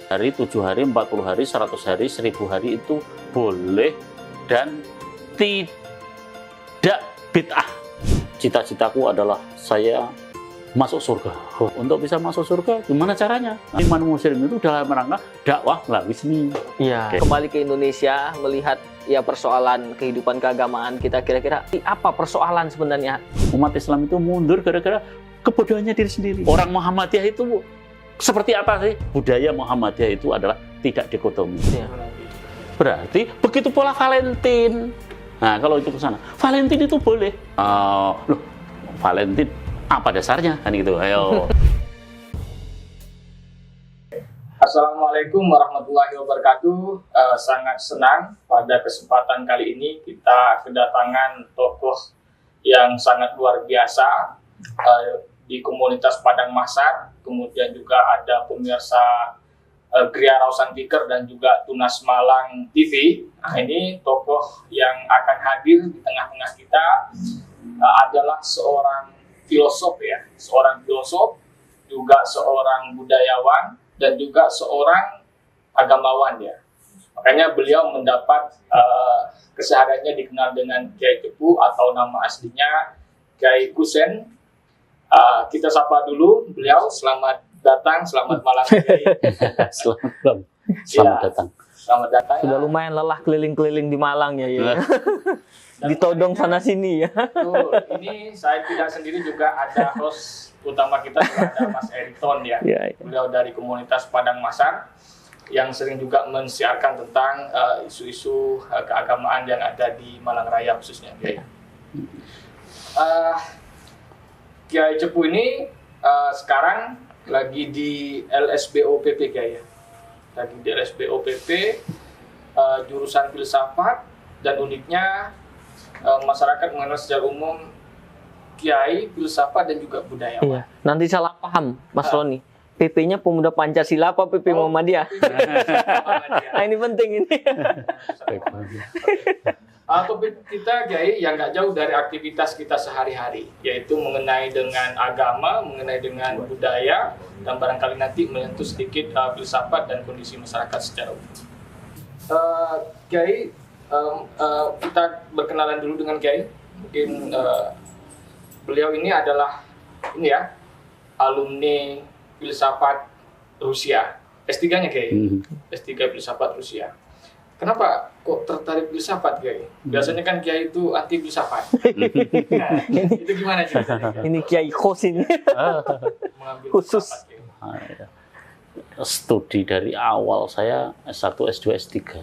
hari, 7 hari, 40 hari, 100 hari, 1000 hari itu boleh dan tidak bid'ah. Cita-citaku adalah saya masuk surga. Untuk bisa masuk surga, gimana caranya? Iman muslim itu dalam rangka dakwah melalui seni. Iya. Kembali ke Indonesia, melihat ya persoalan kehidupan keagamaan kita, kira-kira apa persoalan sebenarnya? Umat Islam itu mundur gara-gara kebodohannya diri sendiri. Orang Muhammadiyah itu seperti apa sih? Budaya Muhammadiyah itu adalah tidak dikotomi. Ya. Berarti begitu pola Valentine. Nah, kalau itu ke sana, Valentine itu boleh. Loh, Valentine apa dasarnya? Kan gitu. Ayo. Assalamualaikum warahmatullahi wabarakatuh. Sangat senang pada kesempatan kali ini kita kedatangan tokoh yang sangat luar biasa di komunitas Padang Masar. Kemudian juga ada pemirsa Gria Rausan Fikr dan juga Tunas Malang TV. Nah, ini tokoh yang akan hadir di tengah-tengah kita adalah seorang filosof ya, seorang filosof, juga seorang budayawan dan juga seorang agamawan ya. Makanya beliau mendapat kesehariannya dikenal dengan Kiai Cepu atau nama aslinya Kiai Kusen. Kita sapa dulu beliau. Selamat datang, selamat malam Kiai. Selamat datang. Selamat datang. Sudah lumayan lelah keliling-keliling di Malang ya. Ditodong sana sini ya. Tuh, ini saya tidak sendiri, juga ada host utama kita, juga ada Mas Eriton ya. Beliau dari komunitas Padang Masar yang sering juga mensiarkan tentang isu-isu keagamaan yang ada di Malang Raya khususnya. Kiai Cepu ini sekarang lagi di LSBOPP Kiai ya. Lagi di LSBOPP jurusan filsafat, dan uniknya masyarakat mengenal secara umum Kiai, filsafat dan juga budayawan. Iya. Nanti salah paham Mas Roni. PP-nya Pemuda Pancasila apa PP Muhammadiyah? Nah, ini penting ini. Topik kita Kiai yang nggak jauh dari aktivitas kita sehari-hari, yaitu mengenai dengan agama, mengenai dengan budaya, dan barangkali nanti menyentuh sedikit filsafat dan kondisi masyarakat secara umum. Kiai, kita berkenalan dulu dengan Kiai. Mungkin beliau ini adalah alumni filsafat Rusia, S3-nya Kiai, S3 filsafat Rusia. Kenapa kok tertarik filsafat Kiai? Biasanya kan Kiai itu anti filsafat. Nah, itu gimana ceritanya? Ini Kiai Khos ini. Mengambil Khusus. filsafat, Kiai. Studi dari awal saya S1, S2, S3.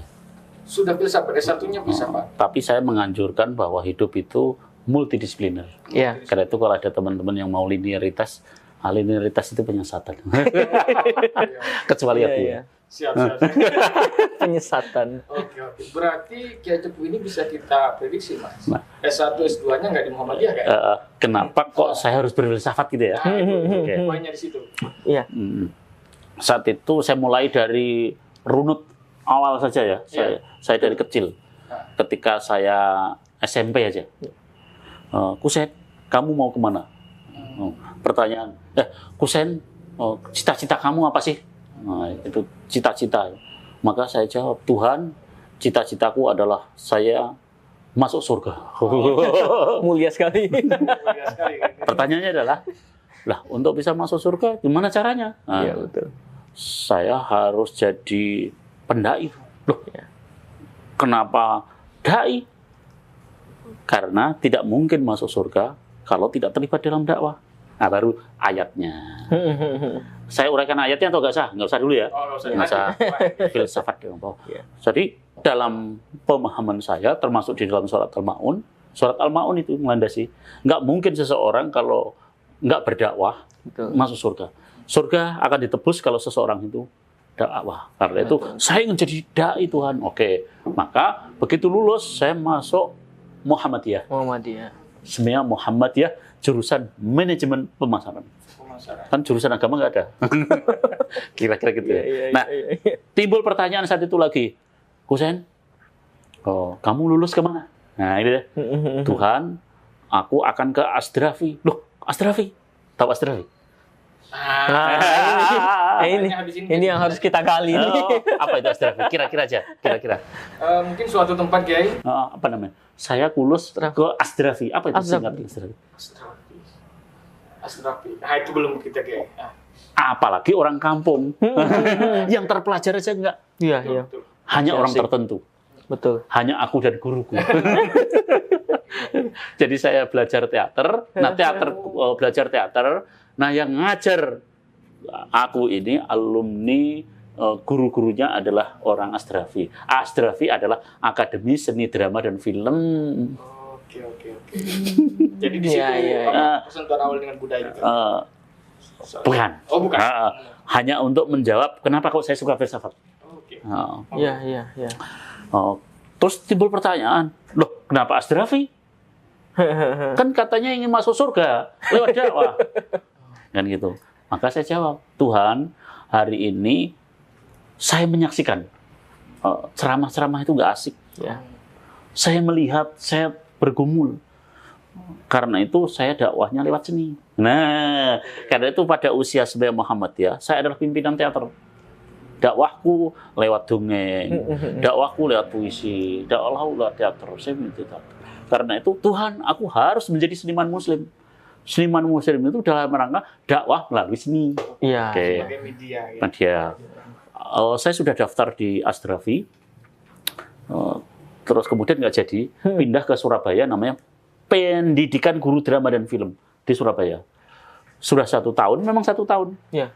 Sudah filsafat, S1-nya filsafat. Tapi saya menganjurkan bahwa hidup itu multidisipliner. Iya. Karena itu kalau ada teman-teman yang mau linearitas, linearitas itu penyesatan. Kecuali aku ya. Siap. Penyesatan. Oke. Berarti Kiai Cepu ini bisa kita prediksi, Mas. Nah. S1, S2-nya nggak di Muhammadiyah kan? Kenapa kok saya harus berfilsafat gitu ya? Nah, itu Oke. poinnya di situ. Iya. Saat itu saya mulai dari runut awal saja ya. Saya dari kecil. Ketika saya SMP aja. Kusen, kamu mau kemana? Pertanyaan. Kusen, cita-cita kamu apa sih? Nah, itu cita-cita. Maka saya jawab, Tuhan, cita-citaku adalah saya masuk surga. Mulia sekali. Mulia sekali. Pertanyaannya adalah, lah untuk bisa masuk surga gimana caranya? Nah, Iya, betul. saya harus jadi pendai. Loh, kenapa dai? Karena tidak mungkin masuk surga kalau tidak terlibat dalam dakwah. Nah, baru ayatnya. Saya uraikan ayatnya atau nggak usah? Nggak usah dulu ya. Nggak usah filsafat. Jadi dalam pemahaman saya, termasuk di dalam surat Al-Ma'un, surat Al-Ma'un itu melandasi nggak mungkin seseorang kalau nggak berdakwah masuk surga. Surga akan ditebus kalau seseorang itu dakwah. Karena itu saya ingin jadi dai Tuhan. Oke, maka begitu lulus saya masuk Muhammadiyah. Sebenarnya Muhammadiyah jurusan manajemen pemasaran. Kan jurusan agama nggak ada. Kira-kira gitu ya. Nah, timbul pertanyaan saat itu lagi, Kusen, kamu lulus kemana? Nah, ini deh. Tuhan, aku akan ke Asdrafi. Loh, Asdrafi? Tahu Asdrafi? Ini habis ini yang harus kita gali ini. Apa itu asdrafi? Kira-kira aja, kira-kira. Mungkin suatu tempat Kiai. Apa namanya? Saya kulus ke asdrafi. Apa itu singkatnya asdrafi? Asrafi. Nah, itu belum kita Kiai. Apalagi orang kampung. Yang terpelajar aja enggak. Iya, iya. Betul. Hanya orang Asik. tertentu. Betul. Hanya aku dan guruku. Jadi saya belajar teater, belajar teater. Nah, yang ngajar aku ini alumni guru-gurunya adalah orang Asdrafi. Asdrafi adalah Akademi Seni Drama dan Film. Oke. Jadi di situ persentuhan awal dengan budaya itu. Bukan. Oh, bukan. Hanya untuk menjawab kenapa kok saya suka filsafat. Oke. Iya. Terus timbul pertanyaan, loh kenapa Asdrafi? Kan katanya ingin masuk surga lewat dakwah. Kan gitu. Maka saya jawab, Tuhan, hari ini saya menyaksikan ceramah-ceramah itu nggak asik. Ya. Saya melihat, saya bergumul. Karena itu saya dakwahnya lewat seni. Nah, karena itu pada usia sebagai Muhammad ya, saya adalah pimpinan teater. Dakwahku lewat dongeng, dakwahku lewat puisi, dakwahku lewat teater. Saya minta teater. Karena itu Tuhan, aku harus menjadi seniman Muslim. Seniman Muslim itu dalam rangka dakwah melalui seni. Iya. Oke. Sebagai media. Ya. Media. Saya sudah daftar di Asdrafi. Terus kemudian nggak jadi, pindah ke Surabaya namanya Pendidikan Guru Drama dan Film di Surabaya. Sudah 1 tahun, memang 1 tahun. Iya.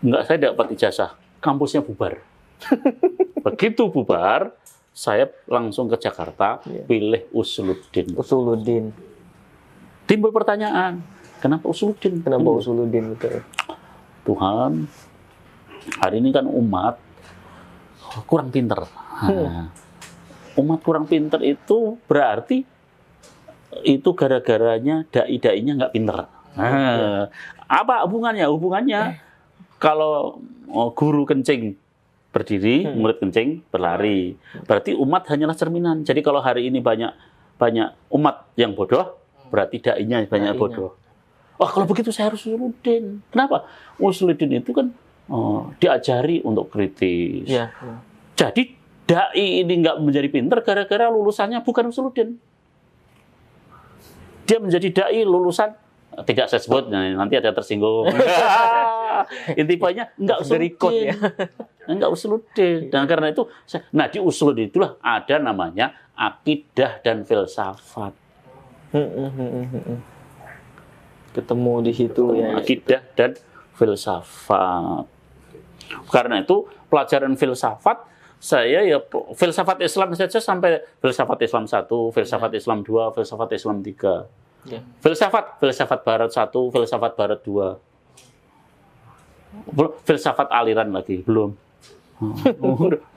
Nggak, saya dapat ijazah. Kampusnya bubar. Begitu bubar, saya langsung ke Jakarta, pilih Usuluddin. Timbul pertanyaan, kenapa Usuluddin? Kenapa Usuluddin itu? Tuhan, hari ini kan umat kurang pinter. Nah, umat kurang pinter itu berarti itu gara-garanya dai-dainya nggak pinter. Nah, apa hubungannya? Hubungannya kalau guru kencing berdiri, murid kencing berlari. Berarti umat hanyalah cerminan. Jadi kalau hari ini banyak umat yang bodoh, berarti dai-nya banyak bodoh. Oh, kalau begitu saya harus Usuluddin. Kenapa? Usuluddin itu kan diajari untuk kritis. Iya. Jadi dai ini nggak menjadi pinter gara-gara lulusannya bukan Usuluddin. Dia menjadi dai lulusan tidak saya sebut, nanti ada tersinggung. Intinya nggak Usuluddin. Nggak Usuluddin. Dan karena itu, di Usuluddin itulah ada namanya akidah dan filsafat. Ketemu di situ ya. Akidah dan filsafat. Karena itu pelajaran filsafat saya ya filsafat Islam saja sampai filsafat Islam 1, filsafat Islam 2, filsafat Islam 3. Ya. Filsafat Barat 1, filsafat Barat 2. Filsafat aliran lagi belum.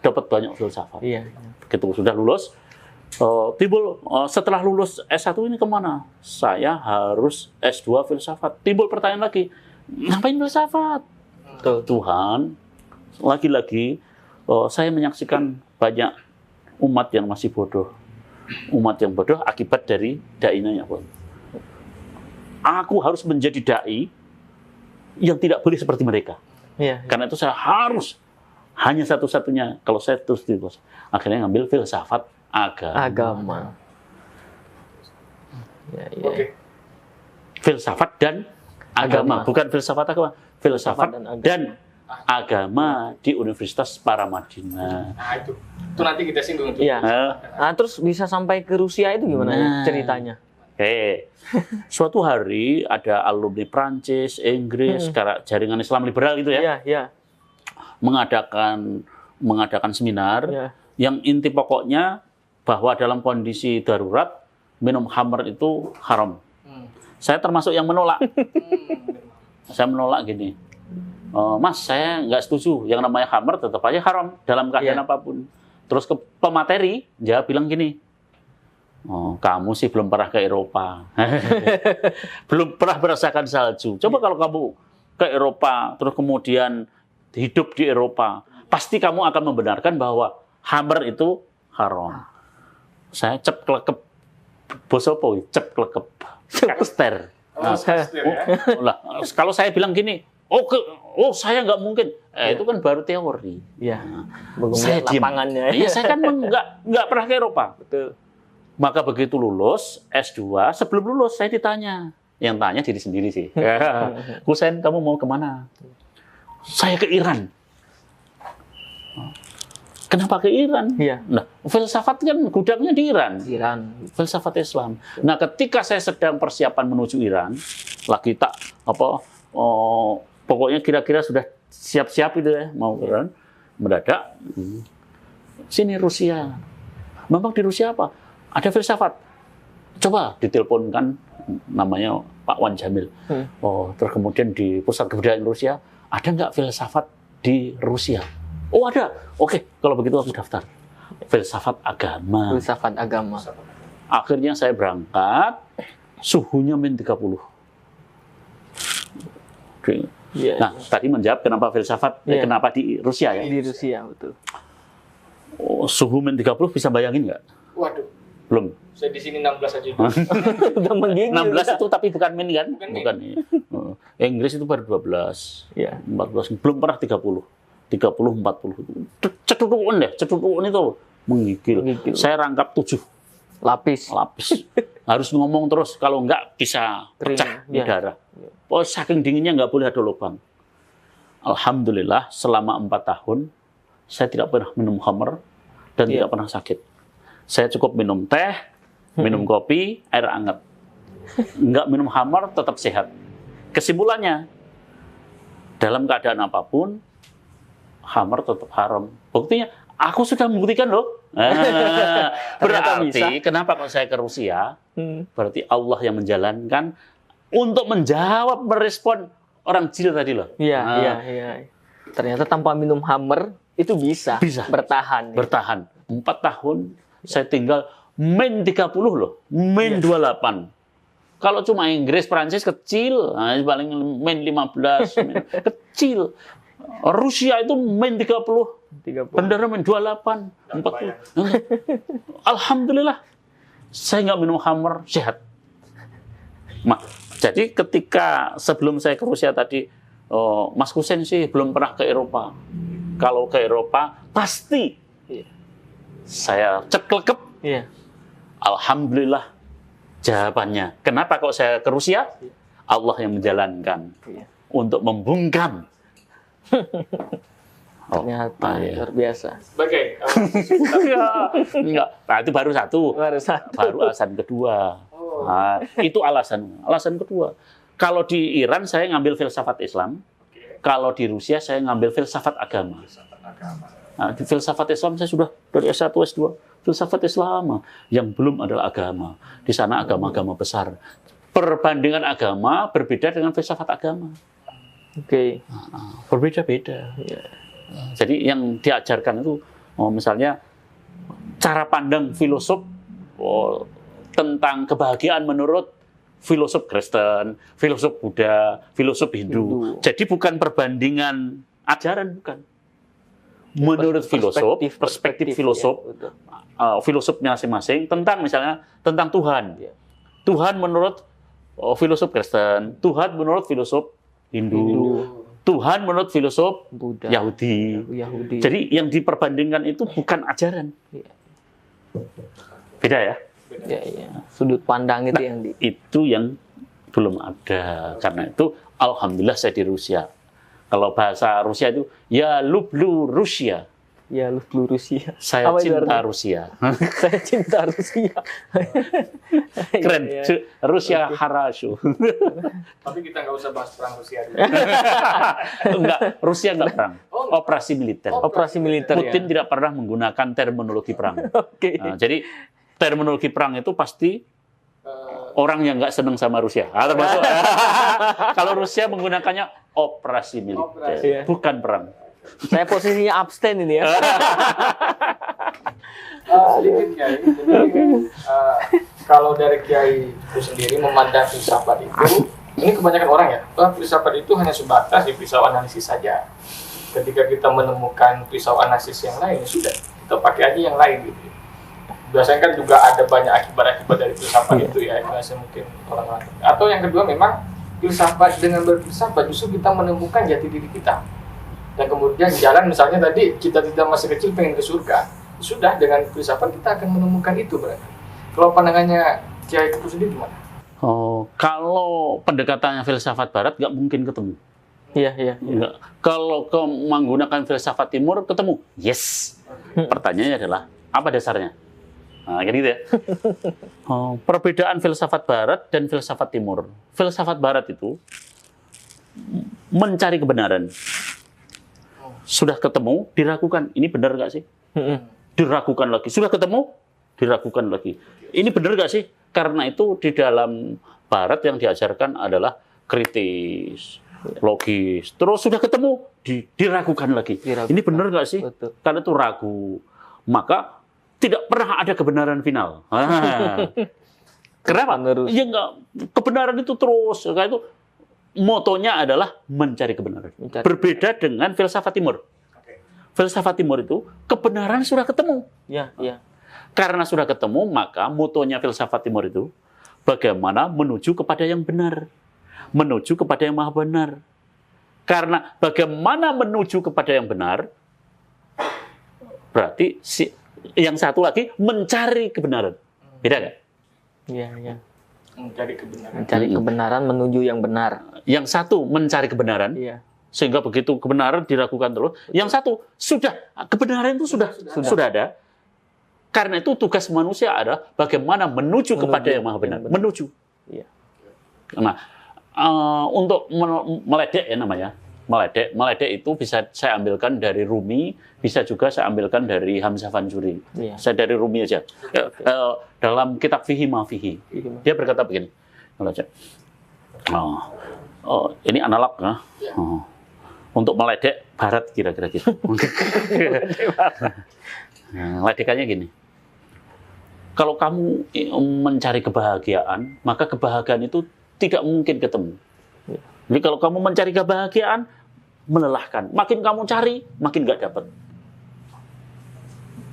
Dapat banyak filsafat. Iya. Begitu sudah lulus, timbul setelah lulus S1 ini kemana? Saya harus S2 filsafat. Timbul pertanyaan lagi, ngapain filsafat? Tuhan, lagi-lagi saya menyaksikan banyak umat yang masih bodoh. Umat yang bodoh akibat dari dai-nya ya, Pak. Aku harus menjadi dai yang tidak boleh seperti mereka. Iya. Karena itu saya harus hanya satu-satunya kalau saya terus akhirnya ngambil filsafat agama. Ya. Oke. Filsafat dan agama, bukan filsafat agama, filsafat dan agama di Universitas Paramadina. Nah, itu nanti kita singgung tuh. Iya. Nah, terus bisa sampai ke Rusia itu gimana ceritanya? Suatu hari ada alumni Prancis, Inggris, jaringan Islam liberal itu ya. Iya. mengadakan seminar yang inti pokoknya bahwa dalam kondisi darurat minum khamr itu haram. Saya termasuk yang menolak. Saya menolak gini, Mas, saya nggak setuju yang namanya khamr tetap aja haram dalam keadaan apapun. Terus ke pemateri dia bilang gini, kamu sih belum pernah ke Eropa, belum pernah merasakan salju. Coba kalau kamu ke Eropa terus kemudian hidup di Eropa, pasti kamu akan membenarkan bahwa khamr itu haram. Saya cep klekep, bosopo, cep klekep, kakster. Pasti ya. Lah, kalau saya bilang gini, saya nggak mungkin. Itu kan baru teori. Iya. Saya Bagaimana diam. lapangannya. Iya, saya kan nggak pernah ke Eropa. Betul. Maka begitu lulus S2, sebelum lulus saya ditanya. Yang tanya diri sendiri sih. Husain, kamu mau kemana? Saya ke Iran. Kenapa ke Iran? Iya. Nah, filsafat kan gudangnya di Iran. Iran. Filsafat Islam. Nah, ketika saya sedang persiapan menuju Iran, lagi pokoknya kira-kira sudah siap-siap itu ya, mau ke Iran, mendadak, sini Rusia. Memang di Rusia apa? Ada filsafat. Coba diteleponkan namanya Pak Wan Jamil. Terus kemudian di pusat kebudayaan Rusia, ada nggak filsafat di Rusia? Oh ada. Oke, kalau begitu aku daftar. Filsafat agama. Filsafat agama. Akhirnya saya berangkat, suhunya -30. Iya. Nah, tadi menjawab kenapa filsafat, Iya. kenapa di Rusia ya? Di Rusia, betul. Suhu -30 bisa bayangin nggak? Waduh, Belum. saya di sini 16 aja dulu. Udah menggigil. 16 itu tapi bukan min kan? Bukan min. Bukan. Iya. Inggris itu baru 12. Iya. 14. Belum pernah 30. 30, 40. Cetutuan itu menggigil. Menggigil. Saya rangkap 7 Lapis. Harus ngomong terus, kalau enggak bisa Kering, pecah di ya. darah. Oh, saking dinginnya nggak boleh ada lubang. Alhamdulillah selama 4 tahun saya tidak pernah minum khamr dan Iya. tidak pernah sakit. Saya cukup minum teh, minum kopi, air hangat. Nggak minum khamr, tetap sehat. Kesimpulannya, dalam keadaan apapun, khamr tetap haram. Buktinya, aku sudah membuktikan loh. Ternyata Berarti, bisa. kenapa kalau saya ke Rusia? Berarti Allah yang menjalankan untuk menjawab, merespon orang jil tadi loh. Iya, Nah, iya. Ternyata tanpa minum hammer itu bisa, Bisa. bertahan. Bertahan. 4 tahun, saya tinggal -30 loh. -28. Kalau cuma Inggris, Prancis kecil, paling -15, kecil. Rusia itu -30. 30. Bendera -28, 40. Alhamdulillah, saya nggak minum khamr, sehat. Jadi ketika sebelum saya ke Rusia tadi, Mas Husain sih belum pernah ke Eropa. Kalau ke Eropa, pasti saya ceklekep. Iya. Alhamdulillah, jawabannya. Kenapa kok saya ke Rusia? Allah yang menjalankan Iya. untuk membungkam. Ternyata iya. luar biasa. Oke, Enggak. Nah, itu baru satu. Baru satu. Baru alasan kedua. Nah, itu alasan kedua. Kalau di Iran saya ngambil filsafat Islam. Kalau di Rusia saya ngambil filsafat agama. Nah, di filsafat Islam saya sudah dari S1, S2. Filsafat Islam yang belum adalah agama. Di sana agama-agama besar. Perbandingan agama berbeda dengan filsafat agama. Oke. Berbeda-beda. Jadi yang diajarkan itu, misalnya cara pandang filosof tentang kebahagiaan menurut filosof Kristen, filosof Buddha, filosof Hindu. Jadi bukan perbandingan ajaran, bukan. Menurut filosof, perspektif filosof, filosofnya masing-masing tentang misalnya tentang Tuhan. Tuhan menurut filosof Kristen, Tuhan menurut filosof Hindu. Tuhan menurut filosof Buddha. Yahudi. Yahudi. Jadi yang diperbandingkan itu bukan ajaran. Beda ya? Ya. Sudut pandang itu yang di. Itu yang belum ada. Karena itu alhamdulillah saya di Rusia. Kalau bahasa Rusia itu ya lublu Rusia. Ya, lu Rusia. Saya Apa itu cinta artinya? Rusia. Saya cinta Rusia. Keren. Iya. Rusia harashu. tapi kita nggak usah bahas perang Rusia dulu. Enggak, Rusia enggak perang. Operasi militer. Operasi militer Putin ya. tidak pernah menggunakan terminologi perang. Oke. Nah, jadi terminologi perang itu pasti orang yang nggak senang sama Rusia. Termasuk kalau Rusia menggunakannya operasi militer, Operasi. bukan perang. Saya posisinya abstain ini ya. Sedikit Kiai, jadi kalau dari Kiai itu sendiri memandang filsafat itu, ini kebanyakan orang ya, filsafat itu hanya sebatas di pisau analisis saja. Ketika kita menemukan pisau analisis yang lain, sudah kita pakai aja yang lain gitu. Biasanya kan juga ada banyak akibat-akibat dari filsafat itu ya, biasanya mungkin orang-orang. Atau yang kedua memang filsafat, dengan berfilsafat justru kita menemukan jati diri kita. Dan kemudian jalan, misalnya tadi kita tidak masih kecil pengen ke surga, sudah dengan filsafat kita akan menemukan itu berarti. Kalau pandangannya Kiai Ketut sendiri gimana? Oh, kalau pendekatannya filsafat barat nggak mungkin ketemu. Iya. Nggak. Kalau menggunakan filsafat timur ketemu, yes. Pertanyaannya adalah apa dasarnya? Nah, kayak gitu ya. Perbedaan filsafat barat dan filsafat timur. Filsafat barat itu mencari kebenaran. Sudah ketemu, diragukan. Ini benar nggak sih? Diragukan lagi. Sudah ketemu, diragukan lagi. Ini benar nggak sih? Karena itu di dalam barat yang diajarkan adalah kritis, logis. Terus sudah ketemu, diragukan lagi. Ini benar nggak sih? Betul. Karena itu ragu. Maka tidak pernah ada kebenaran final. Kenapa? Ya enggak, kebenaran itu terus. Kayak itu motonya adalah mencari kebenaran. Berbeda dengan filsafat timur. Filsafat timur itu kebenaran sudah ketemu. Iya. Karena sudah ketemu, maka motonya filsafat timur itu bagaimana menuju kepada yang benar. Menuju kepada yang maha benar. Karena bagaimana menuju kepada yang benar, berarti yang satu lagi mencari kebenaran. Beda nggak? Iya. Mencari kebenaran menuju yang benar. Yang satu mencari kebenaran, sehingga begitu kebenaran diragukan terus. Yang satu sudah, kebenaran itu sudah ada. Karena itu tugas manusia adalah bagaimana menuju kepada yang maha benar. Menuju. Iya. Nah, untuk meledek ya namanya. Meledek itu bisa saya ambilkan dari Rumi, bisa juga saya ambilkan dari Hamzah Fansuri. Saya dari Rumi aja. Dalam kitab Fihi Ma Fihi, dia berkata begini. Ini analog ya. Untuk meledek barat kira-kira gitu. Ledekannya gini. Kalau kamu mencari kebahagiaan, maka kebahagiaan itu tidak mungkin ketemu. Jadi kalau kamu mencari kebahagiaan, melelahkan. Makin kamu cari, makin nggak dapat.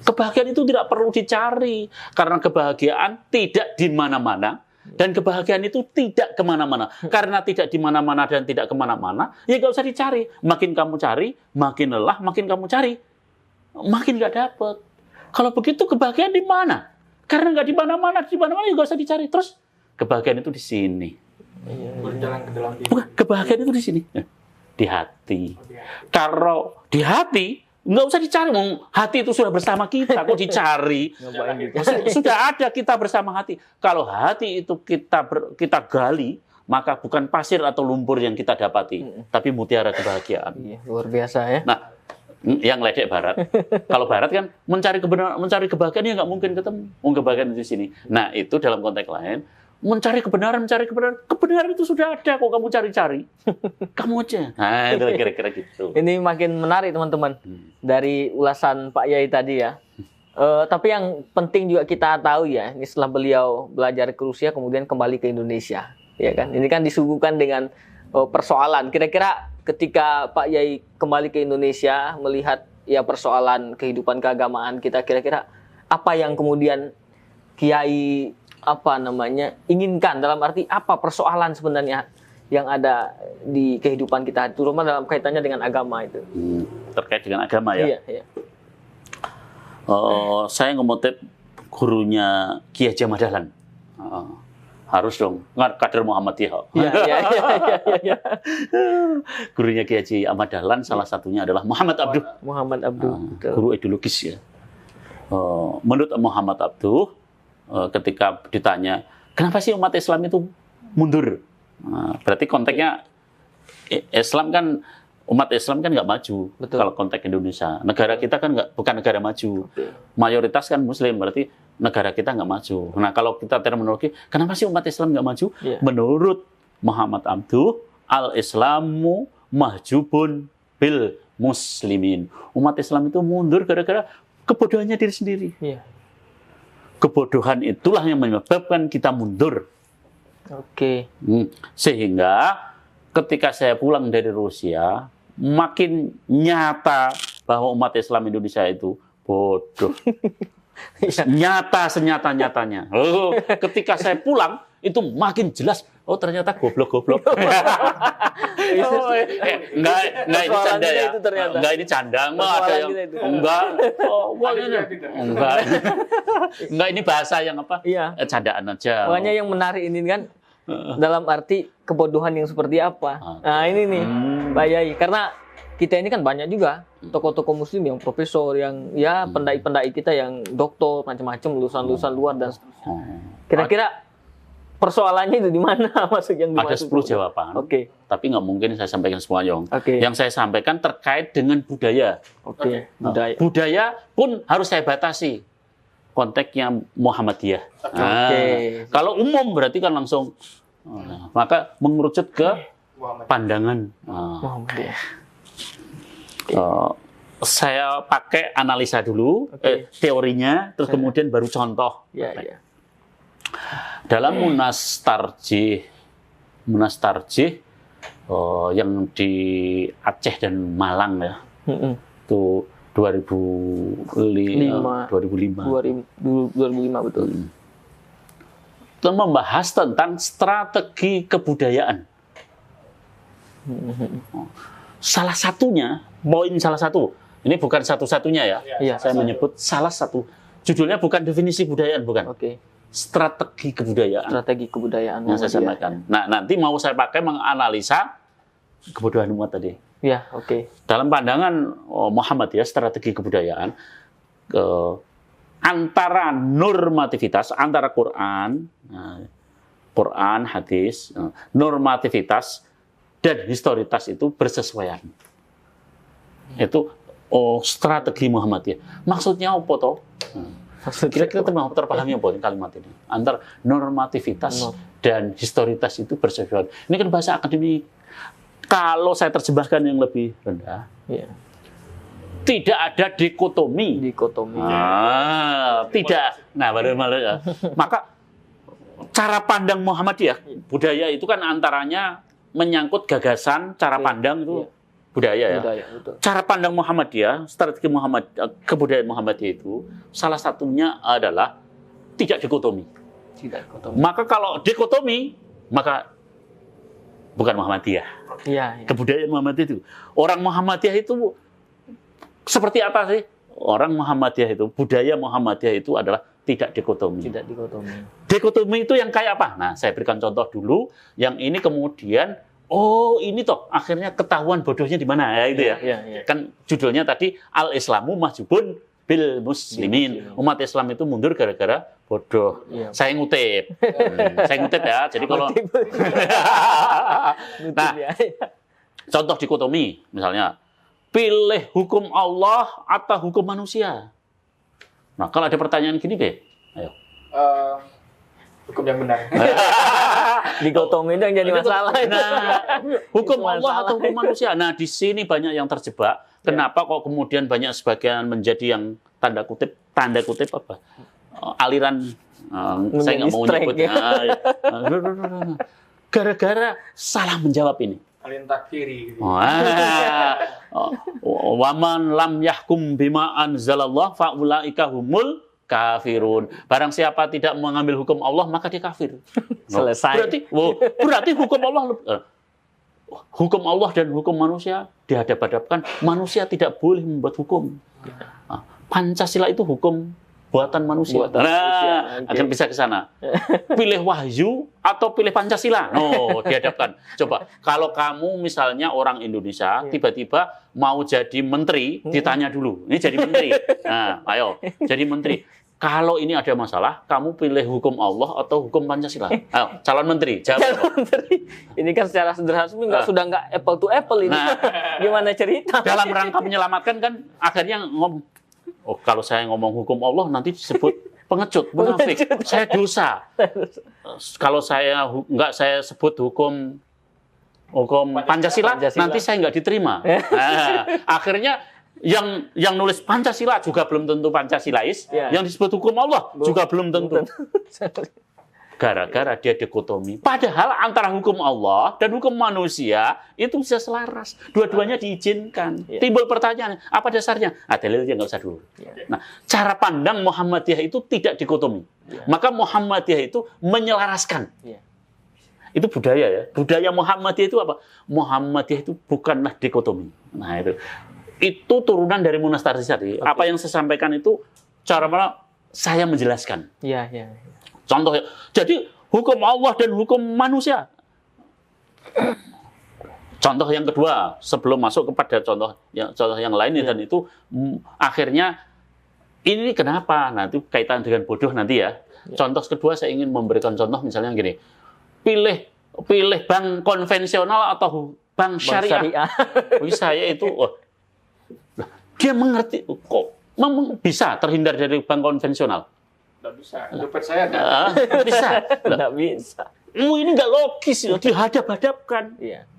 Kebahagiaan itu tidak perlu dicari. Karena kebahagiaan tidak di mana-mana. Dan kebahagiaan itu tidak kemana-mana. Karena tidak di mana-mana dan tidak kemana-mana, ya nggak usah dicari. Makin kamu cari, makin lelah, makin kamu cari, makin nggak dapat. Kalau begitu kebahagiaan di mana? Karena nggak di mana-mana ya nggak usah dicari. Terus kebahagiaan itu di sini. Berjalan ke dalam diri. Bukan, kebahagiaan itu di sini. Di hati. Kalau di hati, nggak usah dicari. Hati itu sudah bersama kita, kok dicari. Sudah ada kita bersama hati. Kalau hati itu kita gali, maka bukan pasir atau lumpur yang kita dapati, tapi mutiara kebahagiaan. Luar biasa ya. Nah, yang ledek barat. Kalau barat kan mencari kebenaran, mencari kebahagiaan ya nggak mungkin ketemu. Kebahagiaan di sini. Nah, itu dalam konteks lain. Mencari kebenaran. Kebenaran itu sudah ada, kok kamu cari-cari. Kamu aja. Nah, itu kira-kira gitu. Ini makin menarik, teman-teman. Dari ulasan Pak Yai tadi ya. Tapi yang penting juga kita tahu ya, ini setelah beliau belajar ke Rusia, kemudian kembali ke Indonesia. Ya kan? Ini kan disuguhkan dengan persoalan. Kira-kira ketika Pak Yai kembali ke Indonesia, melihat ya persoalan kehidupan keagamaan kita, kira-kira apa yang kemudian Kiai inginkan, dalam arti apa persoalan sebenarnya yang ada di kehidupan kita, terutama dalam kaitannya dengan agama itu. Terkait dengan agama ya. Iya. Saya ngomotip gurunya Kiai Haji Ahmad Dahlan. Harus dong, kader Muhammadiyah. Iya. Gurunya Kiai Haji Ahmad Dahlan salah satunya adalah Muhammad Abduh. Guru ideologis ya. Menurut Muhammad Abduh, ketika ditanya, kenapa sih umat Islam itu mundur? Berarti konteksnya umat Islam kan nggak maju. Betul. Kalau konteks Indonesia. Negara kita kan bukan negara maju. Betul. Mayoritas kan Muslim, berarti negara kita nggak maju. Nah, kalau kita terminologi, kenapa sih umat Islam nggak maju? Yeah. Menurut Muhammad Abduh, al-Islamu mahjubun bil muslimin. Umat Islam itu mundur gara-gara kebodohannya diri sendiri. Yeah. Kebodohan itulah yang menyebabkan kita mundur. Oke. Sehingga ketika saya pulang dari Rusia, makin nyata bahwa umat Islam Indonesia itu bodoh. Nyata senyata-nyatanya. Oh, ketika saya pulang itu makin jelas. Oh ternyata goblok-goblok. Enggak ini canda ya. Enggak ini canda. Ada yang enggak. Oh, enggak ini bahasa yang apa? Iya. Candaan aja. Makanya yang menarik ini kan dalam arti kebodohan yang seperti apa. Nah ini nih Pak Yai, karena kita ini kan banyak juga tokoh-tokoh muslim yang profesor, yang ya pendai-pendai kita yang doktor, macam-macam lulusan-lulusan luar dan seterusnya. Kira-kira persoalannya itu di mana masuk yang ada dimaksud? 10 jawaban. Oke. Tapi nggak mungkin saya sampaikan semuanya. Oke. Yang saya sampaikan terkait dengan budaya. Oke. Budaya. Budaya pun harus saya batasi. Konteksnya Muhammadiyah. Oke. Kalau umum berarti kan langsung maka mengerucut ke pandangan. Muhammadiyah. Saya pakai analisa dulu, teorinya, terus kemudian baru contoh. Ya, ya. Dalam Munas Tarjih yang di Aceh dan Malang ya, itu 2005 betul. Itu membahas tentang strategi kebudayaan. Salah satunya, salah satu, ini bukan satu-satunya ya, saya menyebut salah satu. Judulnya bukan definisi kebudayaan, bukan. Oke. Strategi kebudayaan. Strategi kebudayaan yang saya sampaikan. Nah, nanti mau saya pakai menganalisa kebodohan umat tadi. Ya, oke. Dalam pandangan Muhammadiyah, strategi kebudayaan antara normativitas, antara Quran, hadis, normativitas dan historitas itu bersesuaian. Itu strategi Muhammadiyah. Maksudnya apa toh? Kira-kira terpahami apa kalimat ini? Antara normativitas dan historitas itu bersesuaian. Ini kan bahasa akademik. Kalau saya terjemahkan yang lebih rendah, tidak ada dikotomi. Tidak. Nah, ya. Maka cara pandang Muhammadiyah, budaya itu kan antaranya menyangkut gagasan, cara pandang itu budaya ya. Betul. Cara pandang Muhammadiyah, strategi kebudayaan Muhammadiyah itu salah satunya adalah tidak dikotomi. Maka kalau dikotomi, maka bukan Muhammadiyah. Iya. Kebudayaan Muhammadiyah itu. Orang Muhammadiyah itu seperti apa sih? Orang Muhammadiyah itu, budaya Muhammadiyah itu adalah tidak dikotomi. Tidak dikotomi. Dikotomi itu yang kayak apa? Nah, saya berikan contoh dulu. Yang ini kemudian ini toh akhirnya ketahuan bodohnya di mana ya itu ya. Kan judulnya tadi Al-Islamu mahjubun bil muslimin. Umat Islam itu mundur gara-gara bodoh. Saya ngutip. Saya ngutip ya. Jadi kalau nah, contoh dikotomi misalnya pilih hukum Allah atau hukum manusia. Nah, kalau ada pertanyaan gini, Be. Ayo. Hukum yang benar. Dikotomi itu yang jadi masalah. Nah, hukum Allah atau hukum manusia. Nah, di sini banyak yang terjebak. Kenapa kok kemudian banyak sebagian menjadi yang tanda kutip apa? Aliran saya nggak mau nyebut. Gara-gara salah menjawab ini. Aliran takfiri. Waman lam yahkum bima anzalallah faulaika humul kafirun. Barang siapa tidak mengambil hukum Allah maka dia kafir. Selesai. Berarti hukum Allah dan hukum manusia dihadap-hadapkan. Manusia tidak boleh membuat hukum. Pancasila itu hukum buatan manusia. Akan bisa ke sana. Pilih wahyu atau pilih Pancasila. Dihadapkan. Coba, kalau kamu misalnya orang Indonesia tiba-tiba mau jadi menteri, ditanya dulu. Ini jadi menteri. Nah, ayo, jadi menteri. Kalau ini ada masalah, kamu pilih hukum Allah atau hukum Pancasila? Ayo, calon menteri, jawab. Calon menteri. Ini kan secara sederhana sudah nggak apple to apple ini. Gimana cerita? Dalam rangka menyelamatkan kan akhirnya kalau saya ngomong hukum Allah nanti disebut pengecut, munafik. Saya dosa. Kalau saya sebut hukum Pancasila, nanti saya nggak diterima. Nah, akhirnya yang nulis Pancasila juga belum tentu Pancasilais, yang disebut hukum Allah juga belum tentu. Gara-gara dia dikotomi. Padahal antara hukum Allah dan hukum manusia itu bisa selaras. Dua-duanya diizinkan. Timbul pertanyaan, apa dasarnya? Dalilnya nggak usah dulu. Nah, cara pandang Muhammadiyah itu tidak dikotomi. Maka Muhammadiyah itu menyelaraskan. Itu budaya ya. Budaya Muhammadiyah itu apa? Muhammadiyah itu bukanlah dikotomi. Nah, itu turunan dari monasteris tadi. Apa yang saya sampaikan itu cara mana saya menjelaskan. Iya. Contoh, jadi hukum Allah dan hukum manusia. Contoh yang kedua, sebelum masuk kepada contoh yang lainnya dan itu akhirnya ini kenapa? Nanti kaitan dengan bodoh nanti ya. Contoh kedua saya ingin memberikan contoh misalnya gini. Pilih bank konvensional atau bank syariah. Saya itu dia mengerti kok bisa terhindar dari bank konvensional. Nggak bisa, dompet saya bisa. Nggak bisa. Ini nggak logis, dihadap-hadapkan. Iya.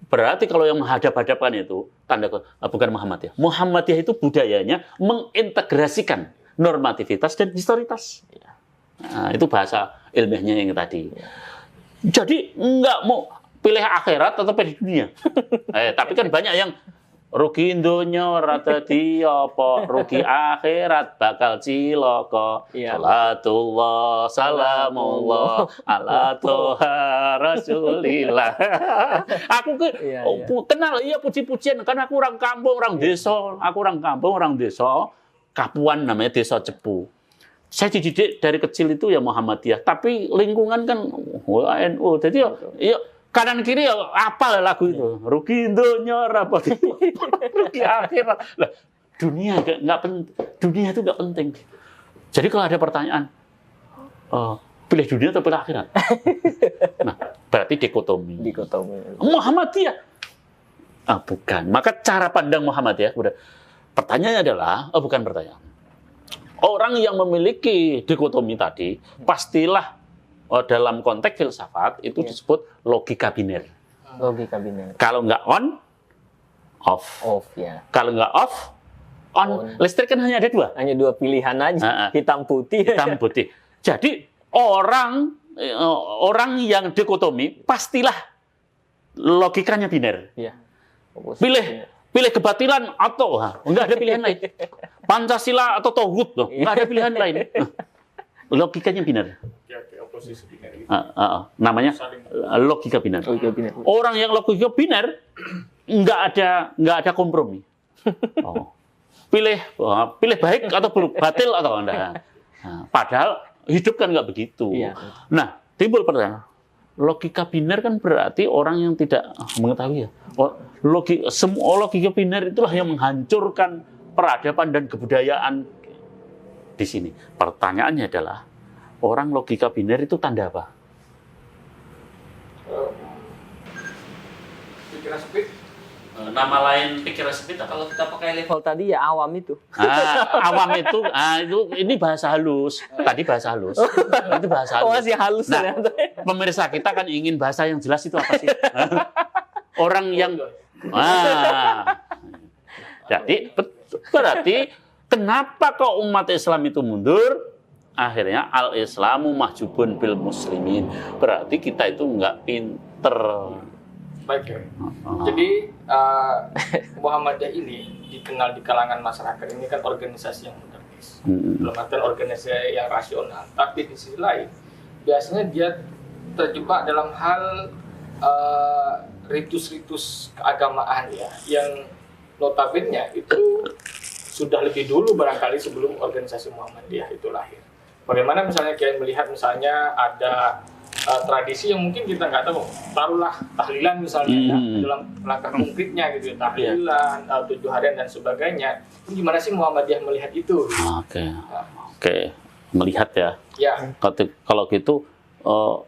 Berarti kalau yang menghadap-hadapkan itu tanda bukan Muhammadiyah. Muhammadiyah itu budayanya mengintegrasikan normativitas dan historitas. Nah, itu bahasa ilmiahnya yang tadi. Jadi nggak mau pilih akhirat atau pilih dunia. Tapi kan banyak yang rugi donya rata dia apa rugi akhirat bakal cilaka. Salatullah salamullah ala toha rasulillah. Aku kenal puji-pujian karena aku orang kampung orang desa. Kapuan namanya desa Cepu. Saya dididik dari kecil itu ya Muhammadiyah, tapi lingkungan kan NU. Jadi ya kanan kiri ya apa lagu itu? Rugi donya rapat rugi akhirat. Lah, dunia itu nggak penting. Jadi kalau ada pertanyaan, pilih dunia atau pilih akhirat? Nah, berarti dikotomi. Muhammadiyah. Bukan. Maka cara pandang Muhammadiyah, pertanyaannya adalah, bukan pertanyaan. Orang yang memiliki dikotomi tadi, pastilah dalam konteks filsafat itu disebut logika biner. Kalau nggak on, off. Kalau nggak off, on. Listrik kan hanya ada dua. Hanya dua pilihan aja, hitam putih. Jadi orang yang dikotomi pastilah logikanya biner. Pilih kebatilan atau nggak ada pilihan lain. Pancasila atau Tauhid, nggak ada pilihan lain. Logikanya biner. Oposisi biner. Namanya logika biner. Orang yang logika biner nggak ada kompromi. Pilih baik atau buruk, batil atau enggak. Padahal hidup kan nggak begitu. Nah, timbul pertanyaan. Logika biner kan berarti orang yang tidak mengetahui ya. Semua logika biner itulah yang menghancurkan peradaban dan kebudayaan di sini. Pertanyaannya adalah orang logika biner itu tanda apa? Pikiran sempit. Nama lain pikiran sempit Kalau kita pakai level tadi ya awam itu. Awam itu, ini bahasa halus. Tadi bahasa halus. Itu bahasa halus. Masih halus. Nah, pemirsa kita kan ingin bahasa yang jelas itu apa sih? Orang yang jadi berarti kenapa kok umat Islam itu mundur? Akhirnya al-Islamu mahjubun bil muslimin. Berarti kita itu nggak pinter. Baik ya. Jadi Muhammadiyah ini dikenal di kalangan masyarakat ini kan organisasi yang modernis. Dalam artian organisasi yang rasional. Tapi di sisi lain biasanya dia terjebak dalam hal ritus-ritus keagamaan ya, yang notabene itu sudah lebih dulu barangkali sebelum organisasi Muhammadiyah itu lahir. Bagaimana misalnya Kiai melihat misalnya ada tradisi yang mungkin kita nggak tahu, taruhlah tahlilan misalnya dalam langkah konkretnya gitu ya, tahlilan, 7 harian dan sebagainya. Gimana sih Muhammadiyah melihat itu? Oke. Melihat ya. Kalau gitu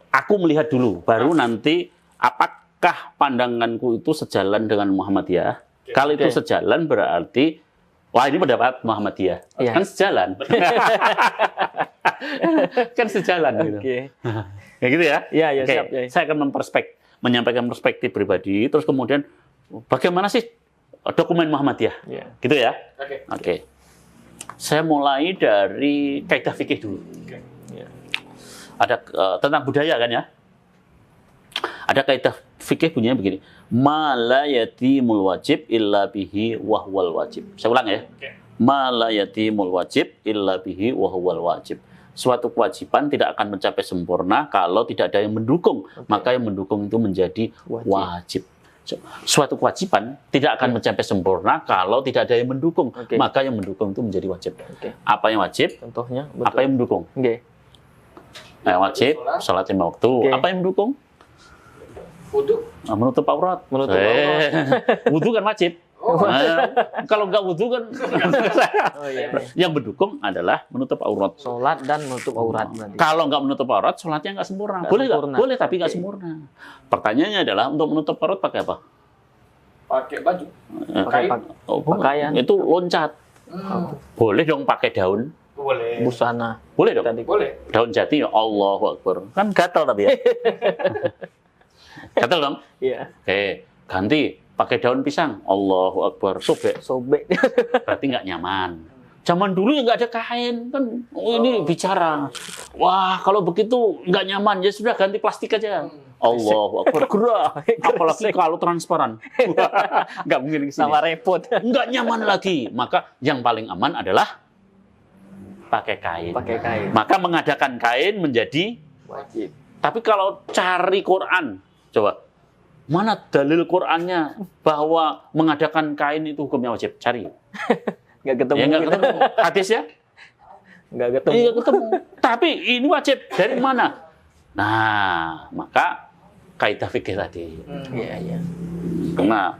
aku melihat dulu, baru nanti apakah pandanganku itu sejalan dengan Muhammadiyah. Kalau itu sejalan berarti wah ini pendapat Muhammadiyah. Kan sejalan. Kan sejalan gitu. Ya gitu ya. Iya, siap. Saya akan menyampaikan perspektif pribadi, terus kemudian bagaimana sih dokumen Muhammadiyah? Gitu ya. Oke. Saya mulai dari kaidah fikih dulu. Ada tentang budaya kan ya. Ada kaidah fikih bunyinya begini. Ma la yatimul wajib illa bihi wa huwal wajib. Saya ulang ya. Ma la yatimul wajib illa bihi wa huwal wajib. Suatu kewajiban tidak akan mencapai sempurna kalau tidak ada yang mendukung. Maka yang mendukung itu menjadi wajib. Suatu kewajiban tidak akan mencapai sempurna kalau tidak ada yang mendukung. Maka yang mendukung itu menjadi wajib. Apa yang wajib? Contohnya, betul. Apa yang mendukung? Yang wajib, sholat 5 waktu. Apa yang mendukung? Wudu. Menutup aurat. Wudu kan wajib. Kalau nggak wudu kan yang mendukung adalah menutup aurat. Sholat dan menutup aurat. Kalau nggak menutup aurat, sholatnya nggak sempurna. Boleh nggak? Boleh, tapi nggak sempurna. Pertanyaannya adalah untuk menutup aurat pakai apa? Pakai baju. Pakaian. Itu loncat. Boleh dong pakai daun. Boleh. Busana. Boleh dong. Boleh. Daun jati, ya Allahu Akbar. Kan gatal tapi ya. Gatal dong? Iya. Oke, ganti pakai daun pisang. Allahu Akbar. Sobek. Berarti nggak nyaman. Zaman dulu ya nggak ada kain kan. Ini bicara. Wah, kalau begitu nggak nyaman ya sudah ganti plastik aja. Allahu Akbar. Gerah. Apalagi kalau transparan. Nggak mungkin kesini. Sama repot. Nggak nyaman lagi. Maka yang paling aman adalah pakai kain. Maka mengadakan kain menjadi wajib. Tapi kalau cari Quran, coba mana dalil Qurannya bahwa mengadakan kain itu hukumnya wajib? Cari. Nggak ketemu. Ya nggak ketemu. Hadis ya? Nggak ketemu. Iya ketemu. Tapi ini wajib dari mana? Nah, maka kaidah fikih tadi. Iya. Nah,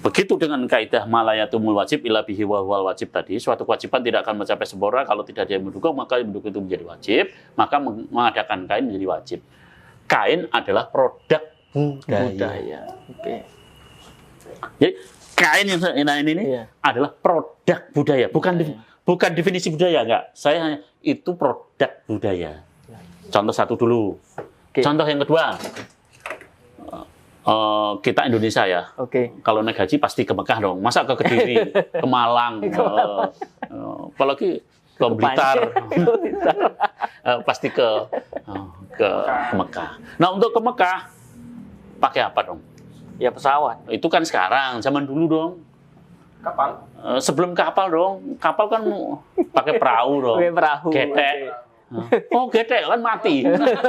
begitu dengan kaidah malayatumul wajib illa bihi wa huwal wajib tadi, suatu kewajiban tidak akan mencapai sempurna kalau tidak ada yang mendukung, maka yang mendukung itu menjadi wajib, maka mengadakan kain menjadi wajib. Kain adalah produk budaya. Jadi kain yang ini adalah produk budaya, bukan definisi budaya enggak. Saya hanya itu produk budaya. Contoh satu dulu. Contoh yang kedua. Kita Indonesia ya. Kalau naik haji pasti ke Mekah dong. Masa ke Kediri, ke Malang, apalagi ke Blitar. Pasti ke Mekah. Nah, untuk ke Mekah pakai apa dong? Ya pesawat. Itu kan sekarang, zaman dulu dong. Kapal. Sebelum kapal dong. Kapal kan pakai perahu dong. Getek. Oh, getek kan mati.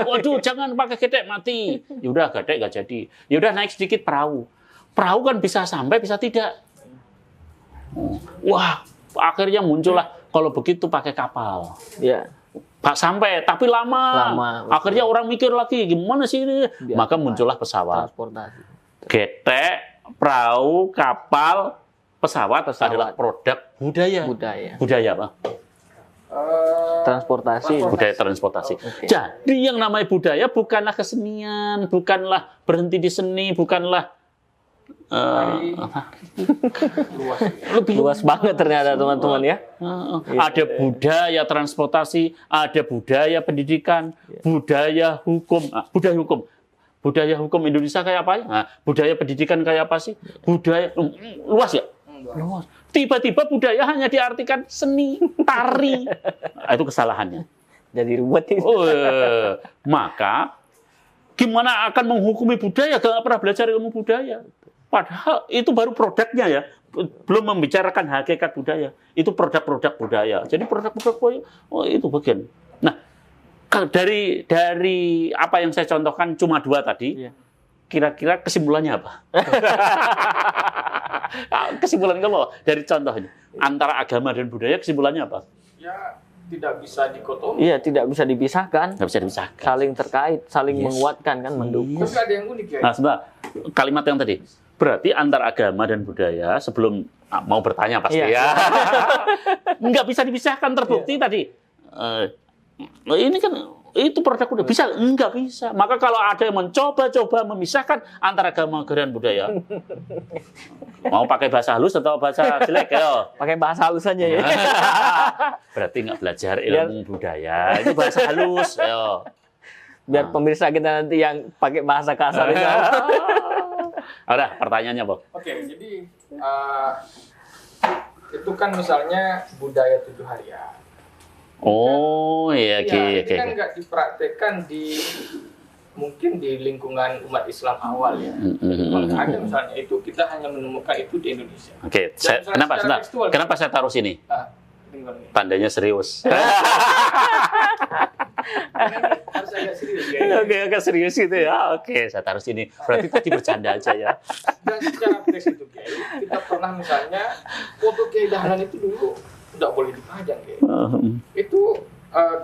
Waduh, jangan pakai getek mati. Yaudah, getek nggak jadi. Yaudah, naik sedikit perahu. Perahu kan bisa sampai, bisa tidak. Wah, akhirnya muncullah kalau begitu pakai kapal. Ya. Pak sampai, tapi lama. Akhirnya orang mikir lagi, gimana sih ini? Maka muncullah pesawat. Transportasi. Getek, perahu, kapal, pesawat adalah produk budaya. Budaya apa? Transportasi. Budaya transportasi. Jadi yang namanya budaya bukanlah kesenian, bukanlah berhenti di seni, bukanlah lebih luas banget ternyata teman-teman ya. Ada budaya transportasi, ada budaya pendidikan, budaya hukum. Budaya hukum Indonesia kayak apa ya? Nah, budaya pendidikan kayak apa sih? Budaya luas ya? Luas. Tiba-tiba budaya hanya diartikan seni, tari. Itu kesalahannya. Jadi ruwet itu. Maka gimana akan menghukumi budaya? Gak pernah belajar ilmu budaya. Padahal itu baru produknya ya. Belum membicarakan hakikat budaya. Itu produk-produk budaya. Jadi produk-produk budaya, itu bagian. Nah, dari apa yang saya contohkan cuma 2 tadi, kira-kira kesimpulannya apa? Kesimpulan kamu dari contohnya antara agama dan budaya, kesimpulannya apa? Ya tidak bisa dikotomi. Iya, tidak bisa dipisahkan. Nggak bisa dipisahkan. Saling terkait, saling menguatkan kan, mendukung. Tapi ada yang unik ya. Nah, sebentar. Kalimat yang tadi. Berarti antara agama dan budaya sebelum mau bertanya pasti ya. Nggak bisa dipisahkan, terbukti tadi. Ini kan itu produk budaya. Bisa? Enggak bisa. Maka kalau ada yang mencoba-coba memisahkan antara agama dan budaya, mau pakai bahasa halus atau bahasa jelek ya? Pakai bahasa halus aja ya. Berarti nggak belajar ilmu budaya. Itu bahasa halus. Ya. Biar pemirsa kita nanti yang pakai bahasa kasar itu. Udah, pertanyaannya, Bob. Oke, jadi itu kan misalnya budaya 7 harian. Oh, iya, Ya, oke. ini kan nggak dipraktekkan mungkin di lingkungan umat Islam awal ya. Kalau nggak ada misalnya itu, kita hanya menemukan itu di Indonesia. Oke, Dan misalnya secara tekstual, kenapa saya taruh sini? ini gimana nih? Tandanya serius. Harus agak serius ya. Oke, agak serius gitu ya. Oke, saya taruh sini. Berarti tadi bercanda aja ya. Dan secara teks itu Kiai, kita pernah misalnya foto Kiai Dahlan itu dulu nggak boleh dipajang Kiai. Itu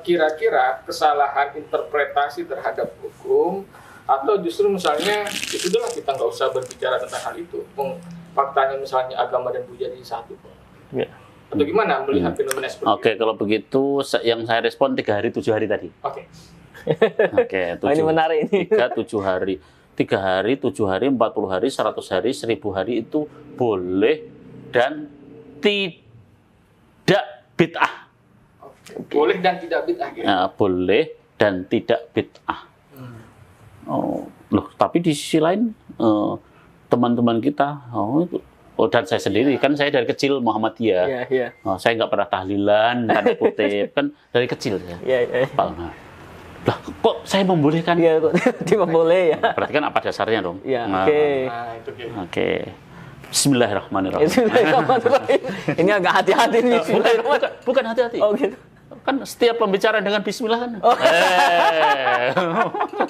kira-kira kesalahan interpretasi terhadap hukum, atau justru misalnya ya sudahlah kita nggak usah berbicara tentang hal itu. Faktanya misalnya agama dan budaya jadi satu. Ya. Atau gimana melihat fenomena seperti Oke, kalau begitu yang saya respon 3 hari 7 hari tadi. itu? Oke. Oke, Ini menarik ini. 3 7 hari. 3 hari, 7 hari, 40 hari, 100 hari, 1000 hari itu boleh dan tidak bid'ah. Boleh dan tidak bid'ah Kiai. Ya, boleh dan tidak bid'ah. Oh, loh, tapi di sisi lain teman-teman kita, dan saya sendiri kan saya dari kecil Muhammadiyah. Iya, iya. Saya nggak pernah tahlilan, tanda kutip kan dari kecil ya. Iya, iya. Nah, lah kok saya membolehkan? Iya, kok tiba boleh ya. Berarti kan apa dasarnya dong? Iya, Nah, oke. Nah, itu Kiai. Oke. Bismillahirrahmanirrahim. Bismillahirrahmanirrahim. Ini agak hati-hati nih. Bismillahirrahmanirrahim. Bukan hati-hati. Oh gitu. Kan setiap pembicaraan dengan bismillah kan.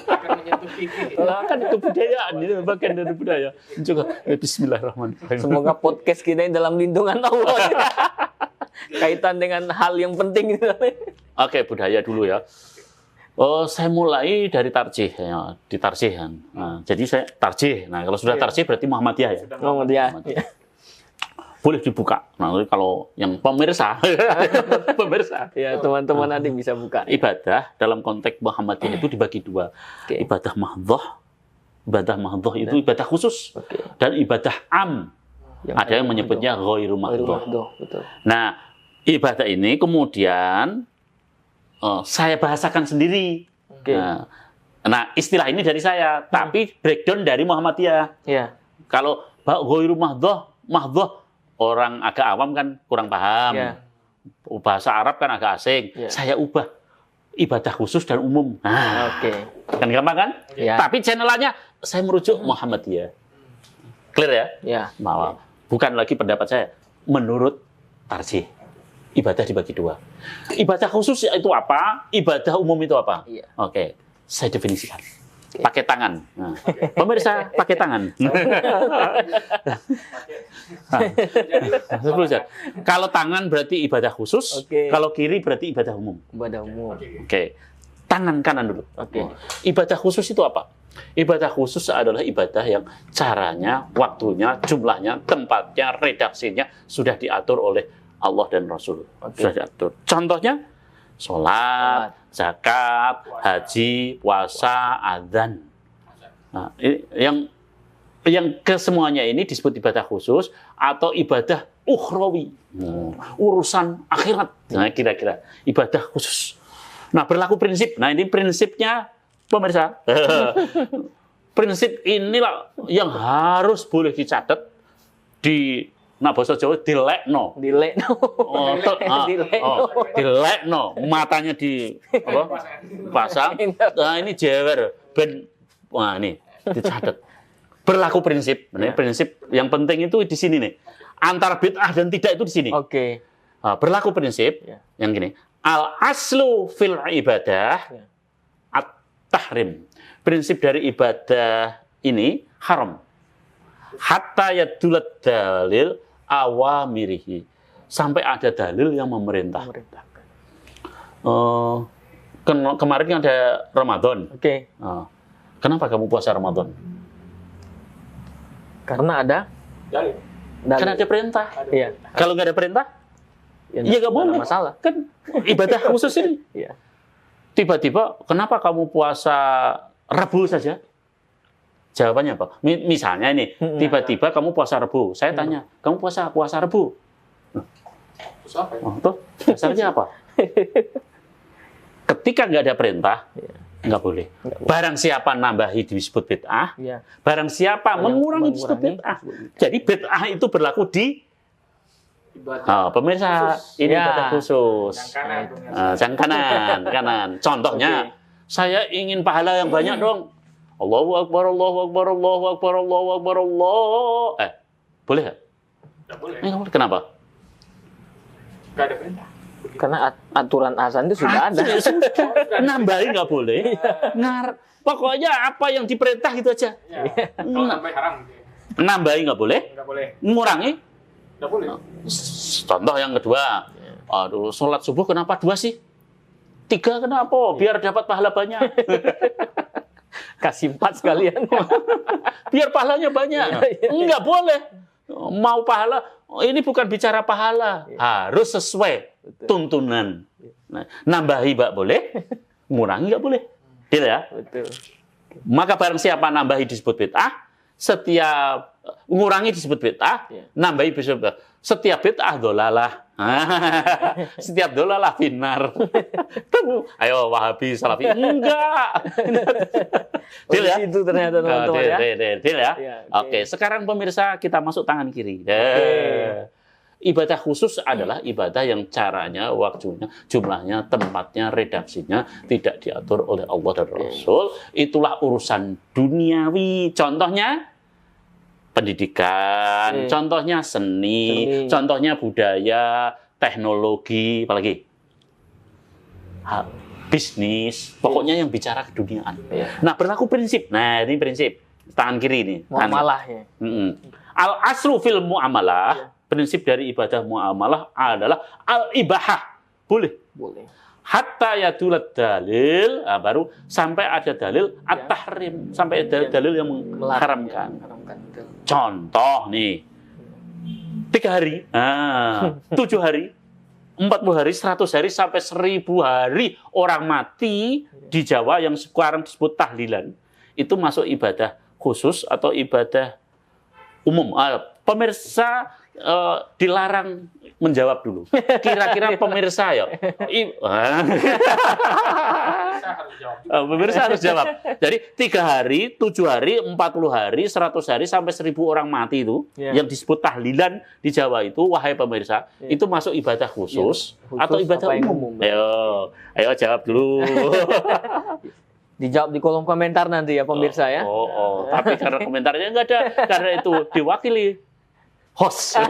Akan menyentuh fikih. Kan itu budayaan, itu bagian dari budaya. Juga bismillahirrahmanirrahim. Semoga podcast kita ini dalam lindungan Allah. Kaitan dengan hal yang penting gitu. Oke, budaya dulu ya. Saya mulai dari tarjih ya, di tarjihan. Nah, jadi saya tarjih. Nah, kalau sudah tarjih berarti Muhammadiyah ya. Oh, dia. Boleh dibuka. Nah, kalau yang pemirsa, pemirsa. Ya, teman-teman nanti bisa buka. Ibadah dalam konteks Muhammadiyah itu dibagi 2. Oke. Ibadah mahdhah. Ibadah mahdhah itu ibadah khusus. Oke. Dan ibadah am. Ada yang menyebutnya ghairu mahdhah. Betul. Nah, ibadah ini kemudian saya bahasakan sendiri. Oke. Nah, istilah ini dari saya, tapi breakdown dari Muhammadiyah. Iya. Kalau ghairu mahdhah orang agak awam kan kurang paham. Iya. Bahasa Arab kan agak asing. Iya. Saya ubah ibadah khusus dan umum. Nah, Oke. kan gampang kan? Iya. Tapi channelnya saya merujuk Muhammadiyah. Clear ya? Ya. Malah bukan lagi pendapat saya. Menurut tarjih, ibadah dibagi 2. Ibadah khusus itu apa? Ibadah umum itu apa? Iya. Oke, saya definisikan. Pakai tangan. Nah, pemirsa pakai tangan. Kalau tangan berarti ibadah khusus, Oke. kalau kiri berarti ibadah umum. Ibadah umum. Oke. Tangan kanan dulu. Oke. Ibadah khusus itu apa? Ibadah khusus adalah ibadah yang caranya, waktunya, jumlahnya, tempatnya, redaksinya sudah diatur oleh Allah dan Rasul. Oke. Sudah diatur. Contohnya sholat, zakat, haji, puasa, adzan. Nah, yang kesemuanya ini disebut ibadah khusus atau ibadah ukhrawi. Urusan akhirat. Nah, kira-kira ibadah khusus. Nah, berlaku prinsip. Nah, ini prinsipnya pemirsa. Prinsip inilah yang harus boleh dicatat di bahasa Jawa dilekno. Dilekno. Dilekno. Matanya pasang. Nah, ini jewer ben. Wah, ini dicatat. Berlaku prinsip. Nah, prinsip yang penting itu di sini nih. Antara bid'ah dan tidak itu di sini. Oke. Nah, berlaku prinsip yang gini. Al aslu fil ibadah at-tahrim. Prinsip dari ibadah ini haram. Hatta yadulat dalil awamirihi. Sampai ada dalil yang memerintah. Kemarin kan ada Ramadan. Oke. Kenapa kamu puasa Ramadan? Karena ada Dalil. Karena ada perintah. Iya. Kalau nggak ada perintah, ya nggak boleh. Masalah. Kan ibadah khusus ini. Iya. Tiba-tiba, kenapa kamu puasa Rabu saja? Jawabannya apa? Misalnya ini, tiba-tiba kamu puasa Rabu. Saya tanya, kamu puasa Rabu? Terus apa ya? Tuh, dasarnya apa? Ketika nggak ada perintah, nggak boleh. Barang siapa nambahi disebut bid'ah, barang siapa mengurangi disebut bid'ah. Jadi bid'ah itu berlaku di Pemirsa, khusus. ini Ya. ibadah khusus. Yang kanan, pemirsa. Yang kanan. Contohnya, saya ingin pahala yang banyak dong. Allahu Akbar, Allahu Akbar, Allahu Akbar, Allahu Akbar, Allah. Boleh nggak? Nggak boleh. Kenapa? Nggak ada perintah. Karena aturan azan itu sudah ada. Nambahin nggak boleh. Pokoknya apa yang diperintah itu aja. Ya. Kalau sampai haram. Gitu. Nambahin nggak boleh. Nggak boleh. Ngurangi. Nggak boleh. Contoh yang kedua. Aduh, sholat subuh kenapa 2 sih? 3 kenapa? Biar dapat pahala banyak. Kasih 4 sekalian. Biar pahalanya banyak. Enggak boleh. Mau pahala, ini bukan bicara pahala. Harus sesuai tuntunan. Nah, nambahi Mbak boleh, ngurangi nggak boleh. Gitu ya? Betul. Maka barang siapa nambahi disebut bid'ah, setiap ngurangi disebut bid'ah, nambahi disebut bid'ah. Setiap bid'ah dolalah. Setiap dolalah finar. Ayo Wahabi, Salafi. Enggak. Deal ya? Itu ternyata teman-teman ya. Deal ya? Ya, Oke, sekarang pemirsa kita masuk tangan kiri. Ibadah khusus adalah ibadah yang caranya, waktunya, jumlahnya, tempatnya, redaksinya tidak diatur oleh Allah dan Rasul. Itulah urusan duniawi. Contohnya pendidikan, contohnya seni, contohnya budaya, teknologi, apalagi bisnis, pokoknya yang bicara keduniaan. Nah, berlaku prinsip. Nah, ini prinsip tangan kiri ini. Muamalah ya. Al-aslu fil muamalah, prinsip dari ibadah muamalah adalah al-ibahah. Boleh. Hatta yadulat dalil, baru sampai ada dalil at-tahrim, sampai ada dalil yang mengharamkan. Contoh nih, 3 hari, 7 hari, 40 hari, 100 hari, sampai 1000 hari orang mati di Jawa yang sekarang disebut tahlilan. Itu masuk ibadah khusus atau ibadah umum. Pemirsa dilarang menjawab dulu. Kira-kira pemirsa ya. Pemirsa harus jawab. Jadi 3 hari, 7 hari, 40 hari, 100 hari sampai 1000 orang mati itu yang disebut tahlilan di Jawa itu, wahai pemirsa, itu masuk ibadah khusus atau ibadah umum? Ayo jawab dulu. Dijawab di kolom komentar nanti ya pemirsa ya. Tapi karena komentarnya nggak ada, karena itu diwakili host.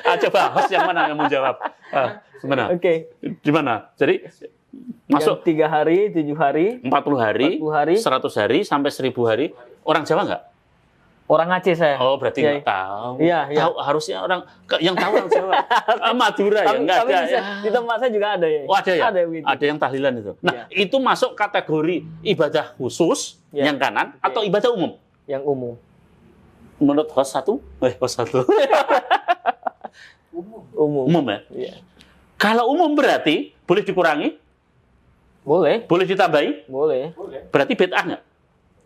Coba host yang mana yang menjawab? Gimana? Oke. Di mana? Jadi masuk 3 hari, 7 hari, 40 hari, 100 hari sampai 1000 hari. Orang Jawa nggak? Orang Aceh saya. Oh, berarti nggak tahu. Iya. Tahu, harusnya orang yang tahu orang Jawa. Madura ya, nggak ada. Di tempat saya juga ada ya. Oh, ada ya? Ada yang tahlilan itu. Nah, itu masuk kategori ibadah khusus yang kanan atau ibadah umum? Yang umum. Menurut host satu? Umum ya? Iya. Kalau umum berarti boleh dikurangi? Boleh. Boleh ditambahi? Boleh. Berarti bid'ah nggak?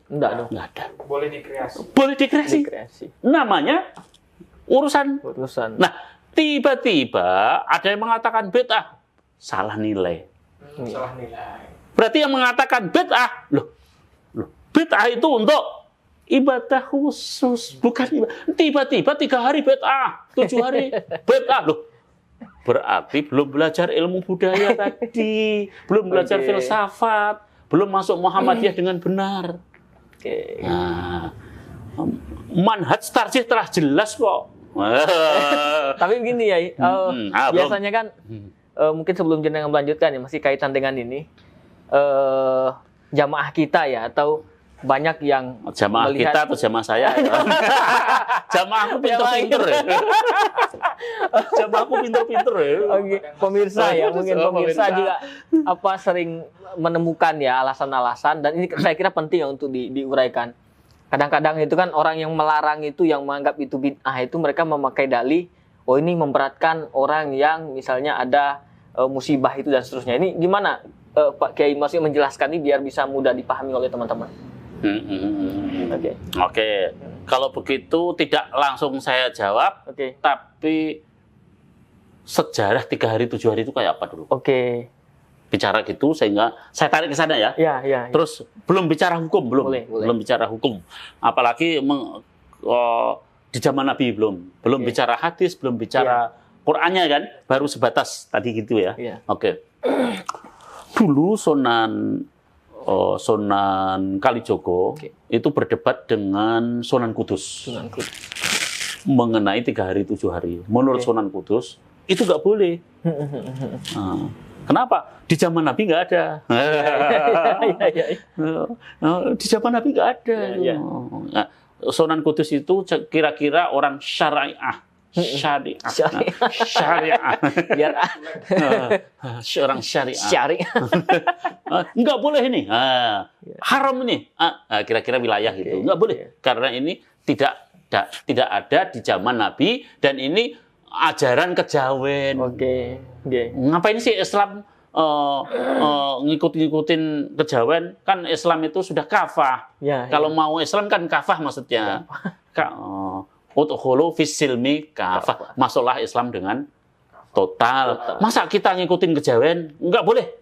Enggak dong. Nggak ada. Boleh dikreasi. Boleh dikreasi. Kreasi. Namanya urusan. Nah, tiba-tiba ada yang mengatakan bid'ah. Salah nilai. Salah nilai. Berarti yang mengatakan bid'ah, loh, bid'ah itu untuk ibadah khusus, bukan ibadah. Tiba-tiba 3 hari bid'ah, 7 hari bid'ah, loh. Berarti belum belajar ilmu budaya tadi, belum belajar filsafat, belum masuk Muhammadiyah dengan benar. Nah, manhaj tarjih telah jelas kok. Tapi begini ya, biasanya kan mungkin sebelum jenengan melanjutkan ya, masih kaitan dengan ini, jamaah kita ya, atau banyak yang jamaah melihat... kita atau jamaah saya? Jamaah aku pinter-pinter ya. Jamaah aku pinter-pinter ya. Oke, pemirsa ya, mungkin pemirsa juga sering menemukan ya alasan-alasan, dan ini saya kira penting ya untuk diuraikan. Kadang-kadang itu kan orang yang melarang itu, yang menganggap itu bid'ah itu, mereka memakai dalih, oh ini memberatkan orang yang misalnya ada musibah itu dan seterusnya. Ini gimana Pak Kiai maksudnya menjelaskan ini biar bisa mudah dipahami oleh teman-teman? Oke. Kalau begitu tidak langsung saya jawab, tapi sejarah 3 hari 7 hari itu kayak apa dulu? Bicara gitu sehingga saya tarik ke sana ya. Iya. Terus belum bicara hukum, belum bicara hukum. Apalagi di zaman Nabi belum bicara hadis, belum bicara Qur'annya kan, baru sebatas tadi gitu ya. Oke. Dulu Sunan Kalijogo itu berdebat dengan Sunan Kudus. Mengenai 3 hari 7 hari. Menurut Sunan Kudus itu nggak boleh. Nah, kenapa? Di zaman Nabi nggak ada. Di zaman Nabi nggak ada. Nah, Sunan Kudus itu kira-kira orang syariah. Syariah. Biar Seorang syariah. Nggak boleh ini. Haram ini. Kira-kira wilayah gitu. Nggak boleh. Karena ini tidak ada di zaman Nabi dan ini ajaran kejawen. Ngapain sih Islam ngikutin kejawen? Kan Islam itu sudah kafah. Kalau mau Islam kan kafah maksudnya. Udkhulu fis silmi kafah. Masuklah Islam dengan total. Masa kita ngikutin kejawen? Enggak boleh.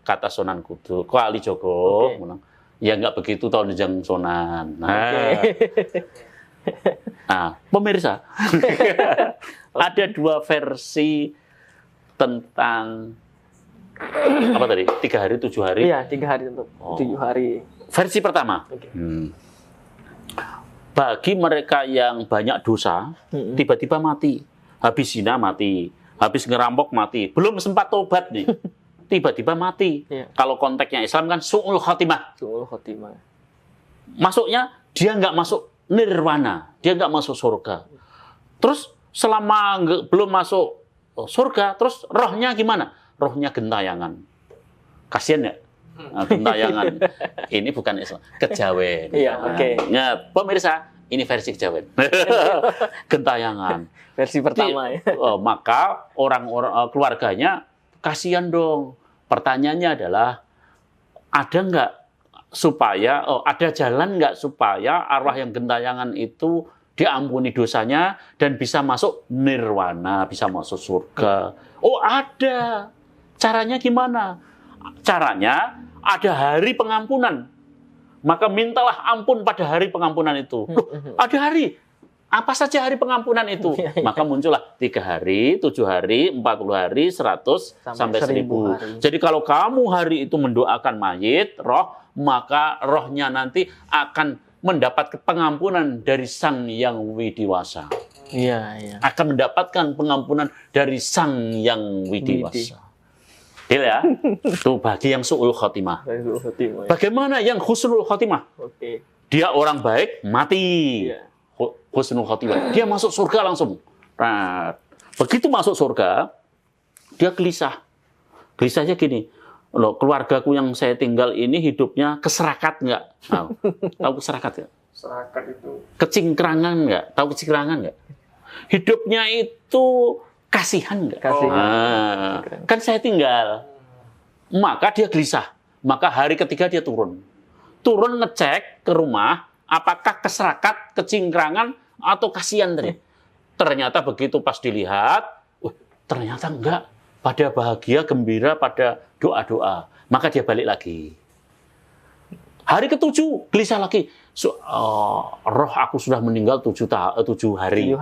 Kata Sunan Kalijogo. Ya enggak begitu tahun Jeng Sunan. Nah, pemirsa. Ada 2 versi tentang apa tadi? 3 hari 7 hari? Iya, 3 hari untuk 7 hari. Versi pertama. Bagi mereka yang banyak dosa, tiba-tiba mati. Habis zina mati, habis ngerampok mati. Belum sempat tobat nih. Tiba-tiba mati. Kalau konteksnya Islam kan su'ul khotimah. Masuknya dia nggak masuk nirwana, dia nggak masuk surga. Terus selama belum masuk surga, terus rohnya gimana? Rohnya gentayangan. Kasian ya? Gentayangan. Ini bukan Islam, kejawen. Nah, pemirsa, ini versi kejawen. Gentayangan. Versi pertama ya. Maka orang-orang keluarganya kasihan dong. Pertanyaannya adalah ada jalan nggak supaya arwah yang gentayangan itu diampuni dosanya dan bisa masuk nirwana, bisa masuk surga. Oh, ada. Caranya gimana? Caranya ada hari pengampunan. Maka mintalah ampun pada hari pengampunan itu. Loh, ada hari. Apa saja hari pengampunan itu? Maka muncullah 3 hari, 7 hari, 40 hari, 100 sampai 1000. Jadi kalau kamu hari itu mendoakan mayit, roh, maka rohnya nanti akan mendapat pengampunan dari Sang Yang Widiwasa. Akan mendapatkan pengampunan dari Sang Yang Widiwasa. Deal ya? Itu bagi yang su'ul khotimah. Bagaimana yang husnul khotimah? Dia orang baik, mati. Husnul khotimah. Dia masuk surga langsung. Nah, begitu masuk surga, dia gelisah. Gelisahnya gini, loh, keluargaku yang saya tinggal ini hidupnya keserakat nggak? Nah, tahu keserakat nggak? Serakat itu. Kecingkrangan nggak? Tahu kecingkrangan nggak? Hidupnya itu kasihan nggak? Nah, kan saya tinggal. Maka dia gelisah. Maka hari ketiga dia turun. Turun ngecek ke rumah, apakah keserakat, kecingkrangan, atau kasihan tadi. Ternyata begitu pas dilihat, ternyata enggak. Pada bahagia, gembira, pada doa-doa. Maka dia balik lagi. Hari ke-7, gelisah lagi. Roh aku sudah meninggal 7 hari.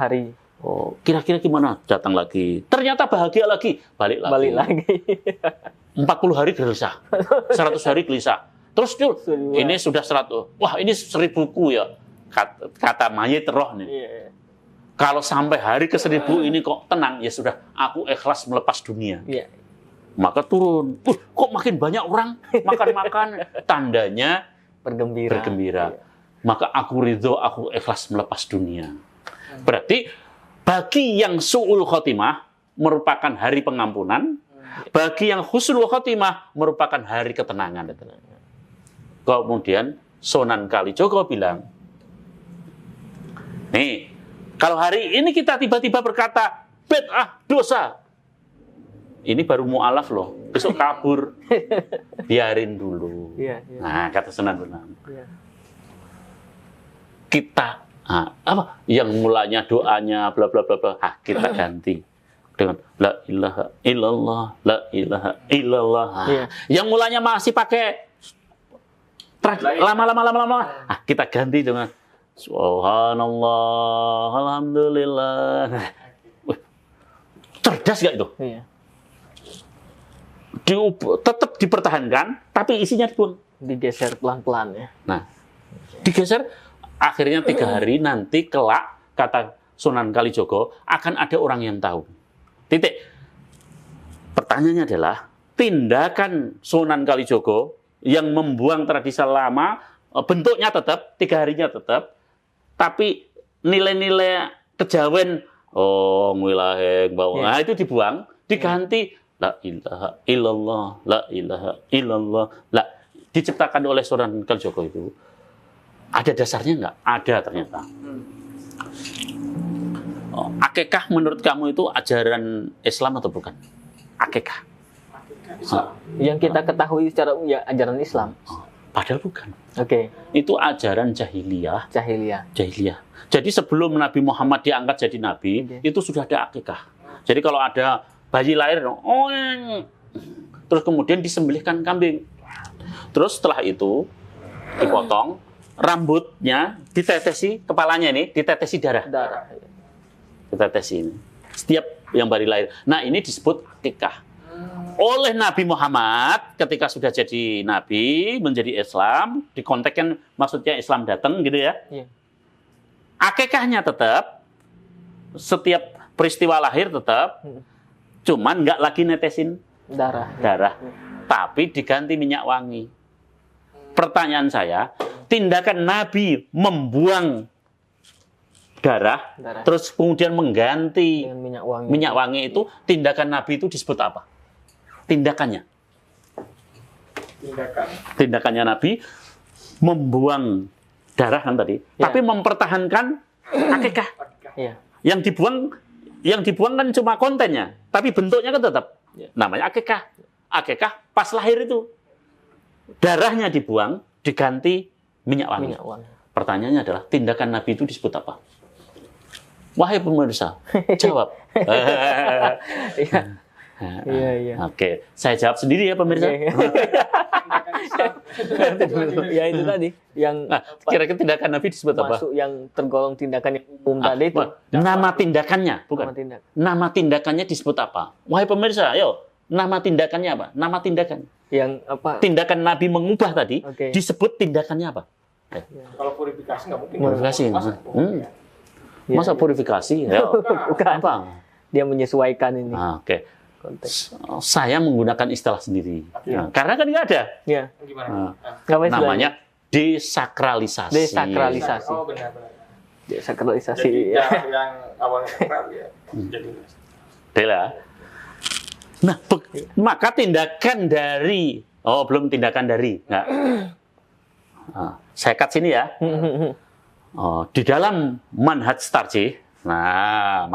Oh, kira-kira gimana? Datang lagi. Ternyata bahagia lagi. Balik lagi. 40 hari gelisah. 100 hari gelisah. Terus ini sudah 100. Wah, ini 1000-ku ya. Kata mayit roh nih. Kalau sampai hari ke-1000 ini kok tenang, ya sudah. Aku ikhlas melepas dunia. Maka turun. Kok makin banyak orang makan-makan? Tandanya bergembira. Maka aku ridho, aku ikhlas melepas dunia. Berarti bagi yang su'ul khotimah merupakan hari pengampunan, bagi yang husnul khotimah merupakan hari ketenangan. Kemudian Sunan Kalijogo bilang, nih, kalau hari ini kita tiba-tiba berkata bid'ah, dosa, ini baru mu'alaf loh, besok kabur, biarin dulu. Nah, kata Sunan Bonang, kita apa yang mulanya doanya bla bla bla bla, kita ganti dengan la ilaha illallah, la ilaha illallah. Yang mulanya masih pakai lama, kita ganti dengan Subhanallah, alhamdulillah. Wih, cerdas gak itu? Iya. Tetap dipertahankan, tapi isinya dibuang. Digeser pelan-pelan ya. Nah, digeser, akhirnya 3 hari nanti kelak, kata Sunan Kalijogo, akan ada orang yang tahu. Titik. Pertanyaannya adalah, tindakan Sunan Kalijogo yang membuang tradisi lama, bentuknya tetap, 3 harinya tetap, tapi nilai-nilai kejawen, ngilaheng, bawang, nah itu dibuang, diganti, la ilaha illallah, la ilaha illallah, la. Diciptakan oleh Sunan Kalijogo itu, ada dasarnya nggak? Ada ternyata. Akikah menurut kamu itu ajaran Islam atau bukan? Akikah. Yang kita ketahui secara ya ajaran Islam. Padahal bukan. Oke. Itu ajaran jahiliyah. Jahiliyah. Jadi sebelum Nabi Muhammad diangkat jadi nabi, itu sudah ada akikah. Jadi kalau ada bayi lahir, terus kemudian disembelihkan kambing. Terus setelah itu dipotong, rambutnya ditetesi, kepalanya ini ditetesi darah. Ditetesi ini. Setiap yang bayi lahir. Nah, ini disebut akikah. Oleh Nabi Muhammad ketika sudah jadi nabi, menjadi Islam, dikontekskan maksudnya Islam datang gitu ya. Iya. Akikahnya tetap, setiap peristiwa lahir tetap, cuman nggak lagi netesin darah, tapi diganti minyak wangi. Pertanyaan saya, tindakan Nabi membuang darah, terus kemudian mengganti dengan minyak wangi itu, tindakan Nabi itu disebut apa? Tindakannya Nabi membuang darah kan tadi, tapi mempertahankan akikah. Yang dibuang kan cuma kontennya, tapi bentuknya kan tetap. Namanya akikah. Akikah pas lahir itu darahnya dibuang, diganti minyak wangi. Pertanyaannya adalah tindakan Nabi itu disebut apa? Wahai pemirsa, jawab. Iya. Oke, saya jawab sendiri ya pemirsa. Ya itu tadi yang kira-kira tindakan Nabi disebut apa? Masuk yang tergolong tindakan yang umum tadi itu. Nama tindakannya, bukan. Nama tindakannya disebut apa? Wahai pemirsa, ayo, nama tindakannya apa? Nama tindakan. Yang apa? Tindakan Nabi mengubah tadi disebut tindakannya apa? Kalau purifikasi nggak mungkin. Purifikasi. Masa purifikasi? Bukan. Apa? Dia menyesuaikan ini. Oke. Saya menggunakan istilah sendiri. Karena kan nggak ada. Iya. Gimana? Namanya desakralisasi. Oh benar. Desakralisasi. Jadi yang awalnya sakral ya. Jadi. Bela. Nah, maka tindakan dari, belum tindakan dari, enggak. Saya cut sini ya. Di dalam manhaj tarjih, nah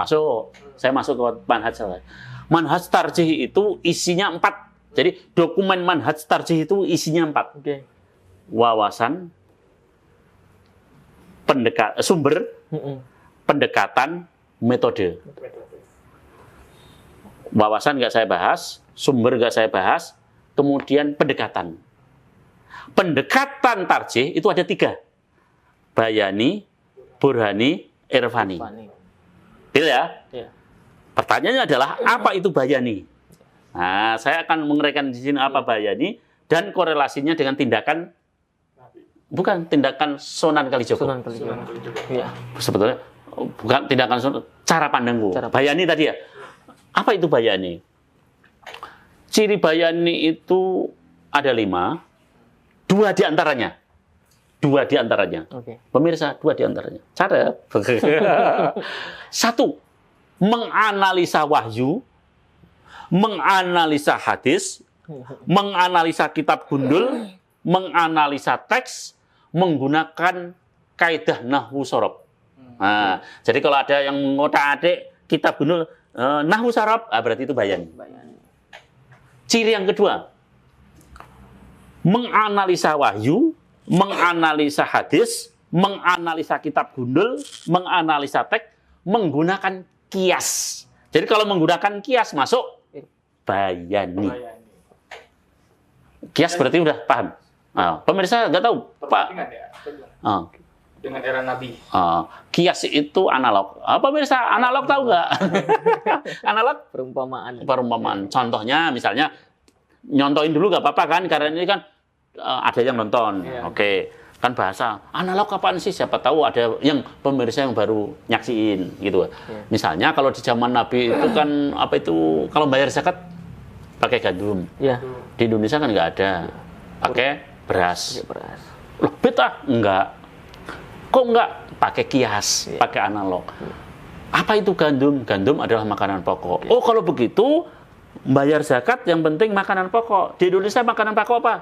saya masuk ke manhaj tarjih. Manhaj tarjih itu isinya 4. Jadi dokumen manhaj tarjih itu isinya 4. Wawasan, sumber, pendekatan, metode. Wawasan nggak saya bahas, sumber nggak saya bahas, kemudian pendekatan. Pendekatan tarjih itu ada 3. Bayani, burhani, irfani. Betul ya? Pertanyaannya adalah, apa itu bayani? Nah, saya akan menguraikan di sini apa bayani, dan korelasinya dengan tindakan, bukan tindakan Sunan Kalijogo. Sebetulnya, bukan tindakan Sunan, cara pandangku. Bayani tadi ya. Apa itu bayani? Ciri bayani itu ada 5. 2 diantaranya. Pemirsa, 2 diantaranya. Cara. 1. Menganalisa wahyu, menganalisa hadis, menganalisa kitab gundul, menganalisa teks, menggunakan kaidah nahwu sorob. Nah, jadi kalau ada yang ngotak-atik kitab gundul, nahwu sorob, berarti itu bayani. Ciri yang kedua, menganalisa wahyu, menganalisa hadis, menganalisa kitab gundul, menganalisa teks, menggunakan kias. Jadi kalau menggunakan kias masuk bayani. Kias berarti udah paham. Pemirsa nggak tahu, Pak. dengan era Nabi. Kias itu analog. Apa pemirsa? Analog tahu nggak? Analog Perumpamaan. Contohnya misalnya nyontoin dulu nggak apa-apa kan? Karena ini kan ada yang nonton. Iya. Oke. Kan bahasa analog apaan sih? Siapa tahu ada yang pemirsa yang baru nyaksiin gitu. Iya. Misalnya kalau di zaman Nabi itu kan apa itu kalau bayar zakat pakai gandum. Iya. Di Indonesia kan nggak ada. Pakai beras. Loh, beta enggak. Kok enggak pakai kias, pakai analog? Apa itu gandum? Gandum adalah makanan pokok. Oh, kalau begitu bayar zakat yang penting makanan pokok. Di Indonesia makanan pokok apa?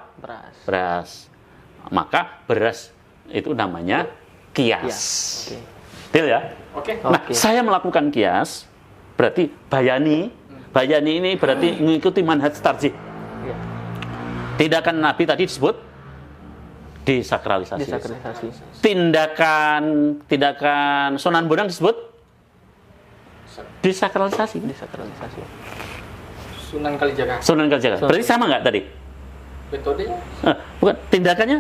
Beras. Maka beras itu namanya kias. Deal ya? Oke. Nah, saya melakukan kias berarti bayani. Bayani ini berarti mengikuti manhaj tarjih. Tindakan Nabi tadi disebut desakralisasi. Tindakan Sunan Bonang disebut desakralisasi. Sunan Kalijaga. Berarti sama nggak tadi? Metodenya? Bukan, tindakannya?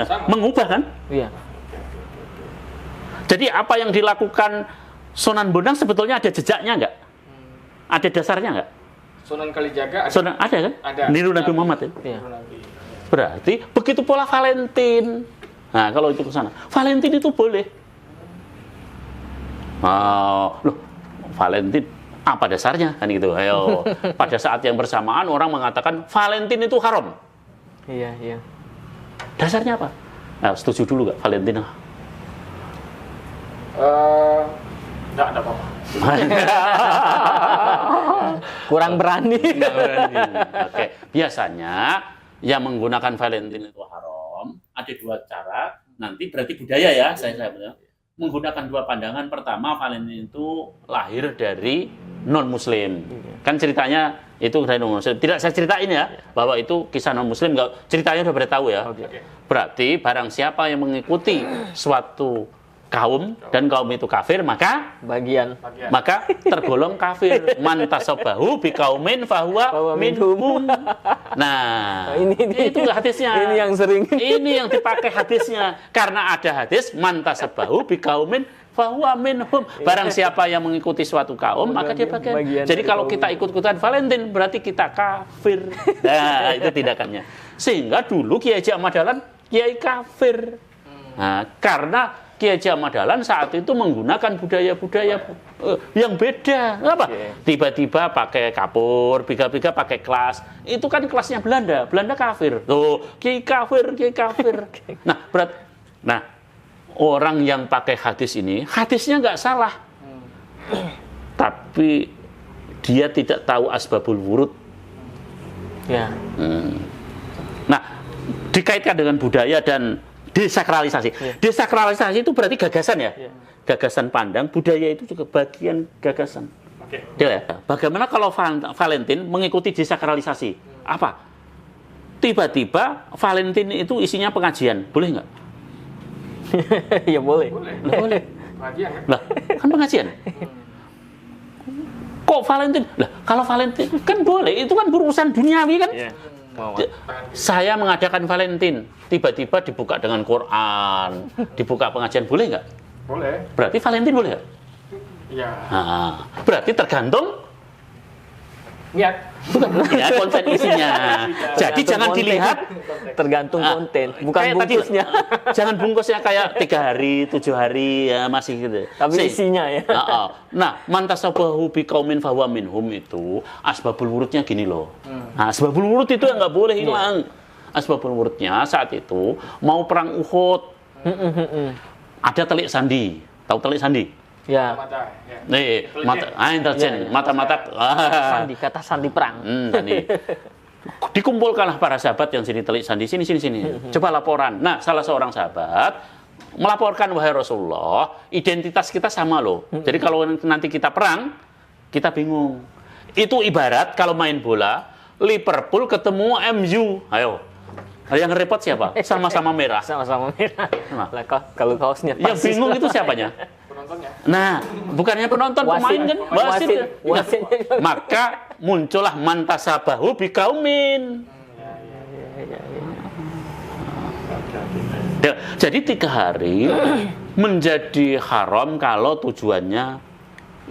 Sama. Mengubah kan? Iya. Jadi apa yang dilakukan Sunan Bonang sebetulnya ada jejaknya nggak? Ada dasarnya nggak? Sunan Kalijaga ada kan? Ada. Niru Nabi Muhammad ya? Iya. Berarti begitu pola Valentin. Nah, kalau itu ke sana, Valentin itu boleh. Loh, Valentin apa dasarnya kan gitu? Ayo, pada saat yang bersamaan orang mengatakan Valentin itu haram. Iya. Dasarnya apa? Nah, setuju dulu nggak Valentin? Nggak ada apa-apa. Kurang berani. Oke, biasanya yang menggunakan Valentin itu haram. Ada dua cara. Nanti berarti budaya ya, saya bilang. Menggunakan dua pandangan. Pertama, Valentin itu lahir dari non-Muslim. Kan ceritanya itu dari non-Muslim. Tidak saya ceritain ya, bahwa itu kisah non-Muslim. Ceritanya udah pada tahu ya. Berarti barang siapa yang mengikuti suatu kaum dan kaum itu kafir, maka tergolong kafir. Man tasabahu bi qaumin fahuwa minhum. Nah, ini itu hadisnya. Ini yang sering. Ini yang dipakai hadisnya. Karena ada hadis man tasabahu bi qaumin fahuwa minhum. Barang siapa yang mengikuti suatu kaum, maka dia bagian. Jadi kalau kita ikut-ikutan Valentin, berarti kita kafir. Nah, itu tindakannya. Sehingga dulu Kiai Haji Ahmad Dahlan kiai kafir. Nah, karena Kiai Haji Ahmad Dahlan saat itu menggunakan budaya-budaya yang beda. Apa? Tiba-tiba pakai kapur, biga-biga pakai kelas. Itu kan kelasnya Belanda. Belanda kafir. Tuh, kiai kafir. Nah, orang yang pakai hadis ini, hadisnya nggak salah. Tapi dia tidak tahu asbabul wurud. Ya. Nah, dikaitkan dengan budaya dan desakralisasi. Desakralisasi itu berarti gagasan ya? Gagasan pandang, budaya itu juga bagian gagasan. Ya? Bagaimana kalau Valentin mengikuti desakralisasi? Apa? Tiba-tiba Valentin itu isinya pengajian. Boleh nggak? Ya boleh. Boleh. Lah, kan pengajian. Kok Valentin? Lah, kalau Valentin kan boleh, itu kan urusan duniawi kan? Saya mengadakan Valentin, tiba-tiba dibuka dengan Quran, dibuka pengajian, boleh nggak? Boleh. Berarti Valentin boleh nggak? Iya. Nah, berarti tergantung niat. Bukan ya konten isinya. Jadi jangan dilihat tergantung konten, bukan bungkusnya. Jangan bungkusnya kayak 3 hari, 7 hari ya masih gitu. Tapi isinya ya. Nah, mantasabahu biqaumin fahuwa minhum itu asbabul wurudnya gini loh. Nah, asbabul wurud itu yang nggak boleh hilang. Asbabul wurudnya saat itu mau perang Uhud. Ada telik sandi. Tahu telik sandi? Ya. Nih, intelijen, mata-mata. Sandi, kata sandi perang. Dikumpulkanlah para sahabat yang sini telik sandi, sini. Coba laporan. Nah, salah seorang sahabat melaporkan, wahai Rasulullah, identitas kita sama loh. Jadi kalau nanti kita perang, kita bingung. Itu ibarat kalau main bola, Liverpool ketemu MU. Ayo. Yang repot siapa? Sama-sama merah. Sama-sama merah. Lah kalau kaosnya pas. Yang bingung itu siapanya? Penontonnya. Nah, bukannya penonton, pemain kan? Wasit. Maka muncullah mantasabahu biqaumin. Ya, jadi 3 hari menjadi haram kalau tujuannya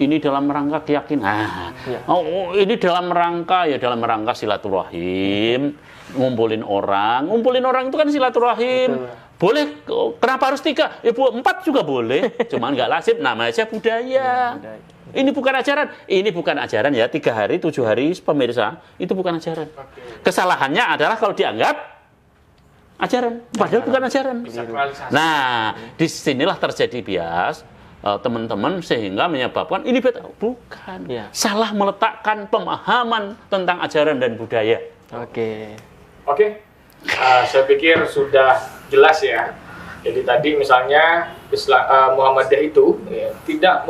ini dalam rangka keyakinan. Oh, ini dalam rangka silaturahim, ngumpulin orang itu kan silaturahim. Betul. Boleh, kenapa harus 3? Ya 4 juga boleh, cuman nggak lazim, namanya budaya. Ini bukan ajaran ya, 3 hari, 7 hari pemirsa, itu bukan ajaran. Kesalahannya adalah kalau dianggap ajaran, padahal bukan ajaran. Nah, disinilah terjadi bias teman-teman sehingga menyebabkan ini bukan. Salah meletakkan pemahaman tentang ajaran dan budaya. Oke. Saya pikir sudah jelas ya. Jadi tadi misalnya Muhammadiyah itu tidak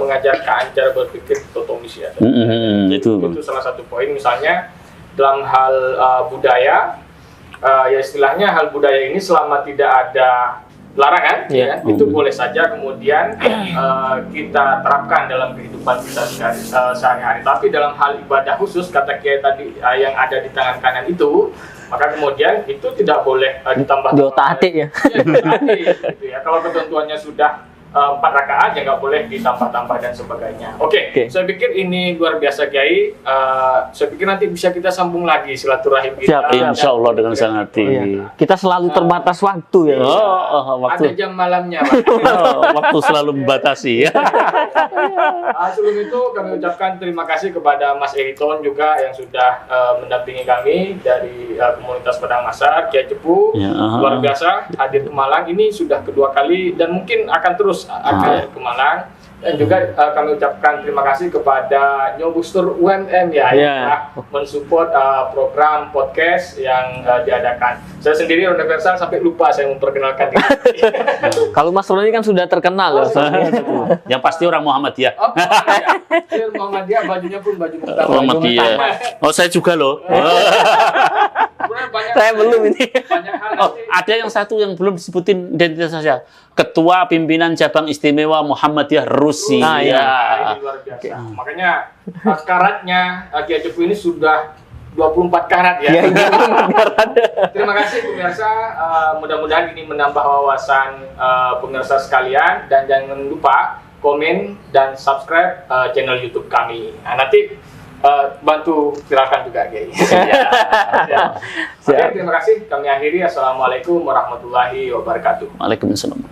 mengajarkan cara berpikir dikotomis ya. Itu salah satu poin. Misalnya dalam hal budaya, ya istilahnya hal budaya ini selama tidak ada larangan, itu boleh saja kemudian kita terapkan dalam kehidupan kita sehari-hari. Tapi dalam hal ibadah khusus, kata Kiai tadi yang ada di tangan kanan itu, maka kemudian itu tidak boleh ditambah. Diotak-atik ya. Gitu ya. Kalau ketentuannya sudah 4 rakaat ya nggak boleh ditambah-tambah dan sebagainya. Oke. Saya pikir ini luar biasa Kiai. Saya pikir nanti bisa kita sambung lagi silaturahim kita. Insya Allah dengan sangat hati. Kita selalu terbatas waktu ya. Ada jam malamnya, Pak. Waktu selalu membatasi ya. Sebelum itu kami ucapkan terima kasih kepada Mas Eriton juga yang sudah mendampingi kami dari komunitas Padang Masar, Kiai Cepu. Luar biasa hadir ke Malang, ini sudah kedua kali dan mungkin akan terus akan ke Malang. Dan juga kami ucapkan terima kasih kepada Nyobustur UMM yang telah mensupport program podcast yang diadakan. Saya sendiri universal sampai lupa saya memperkenalkan diri. Kalau Mas Roni kan sudah terkenal loh. Yang pasti orang Muhammadiyah. Muhammadiyah bajunya pun baju Muhammadiyah. Saya juga loh. Saya belum ini. Ada yang satu yang belum disebutin identitas saya. Ketua Pimpinan Cabang Istimewa Muhammadiyah Rusia. Ini luar biasa. Makanya karatnya Kiai Cepu ini sudah 24 karat ya. Terima kasih pemirsa. Mudah-mudahan ini menambah wawasan pemirsa sekalian dan jangan lupa komen dan subscribe channel YouTube kami. Nah, nanti bantu viralkan juga Kiai. Oke, terima kasih. Kami akhiri. Assalamualaikum warahmatullahi wabarakatuh. Waalaikumsalam.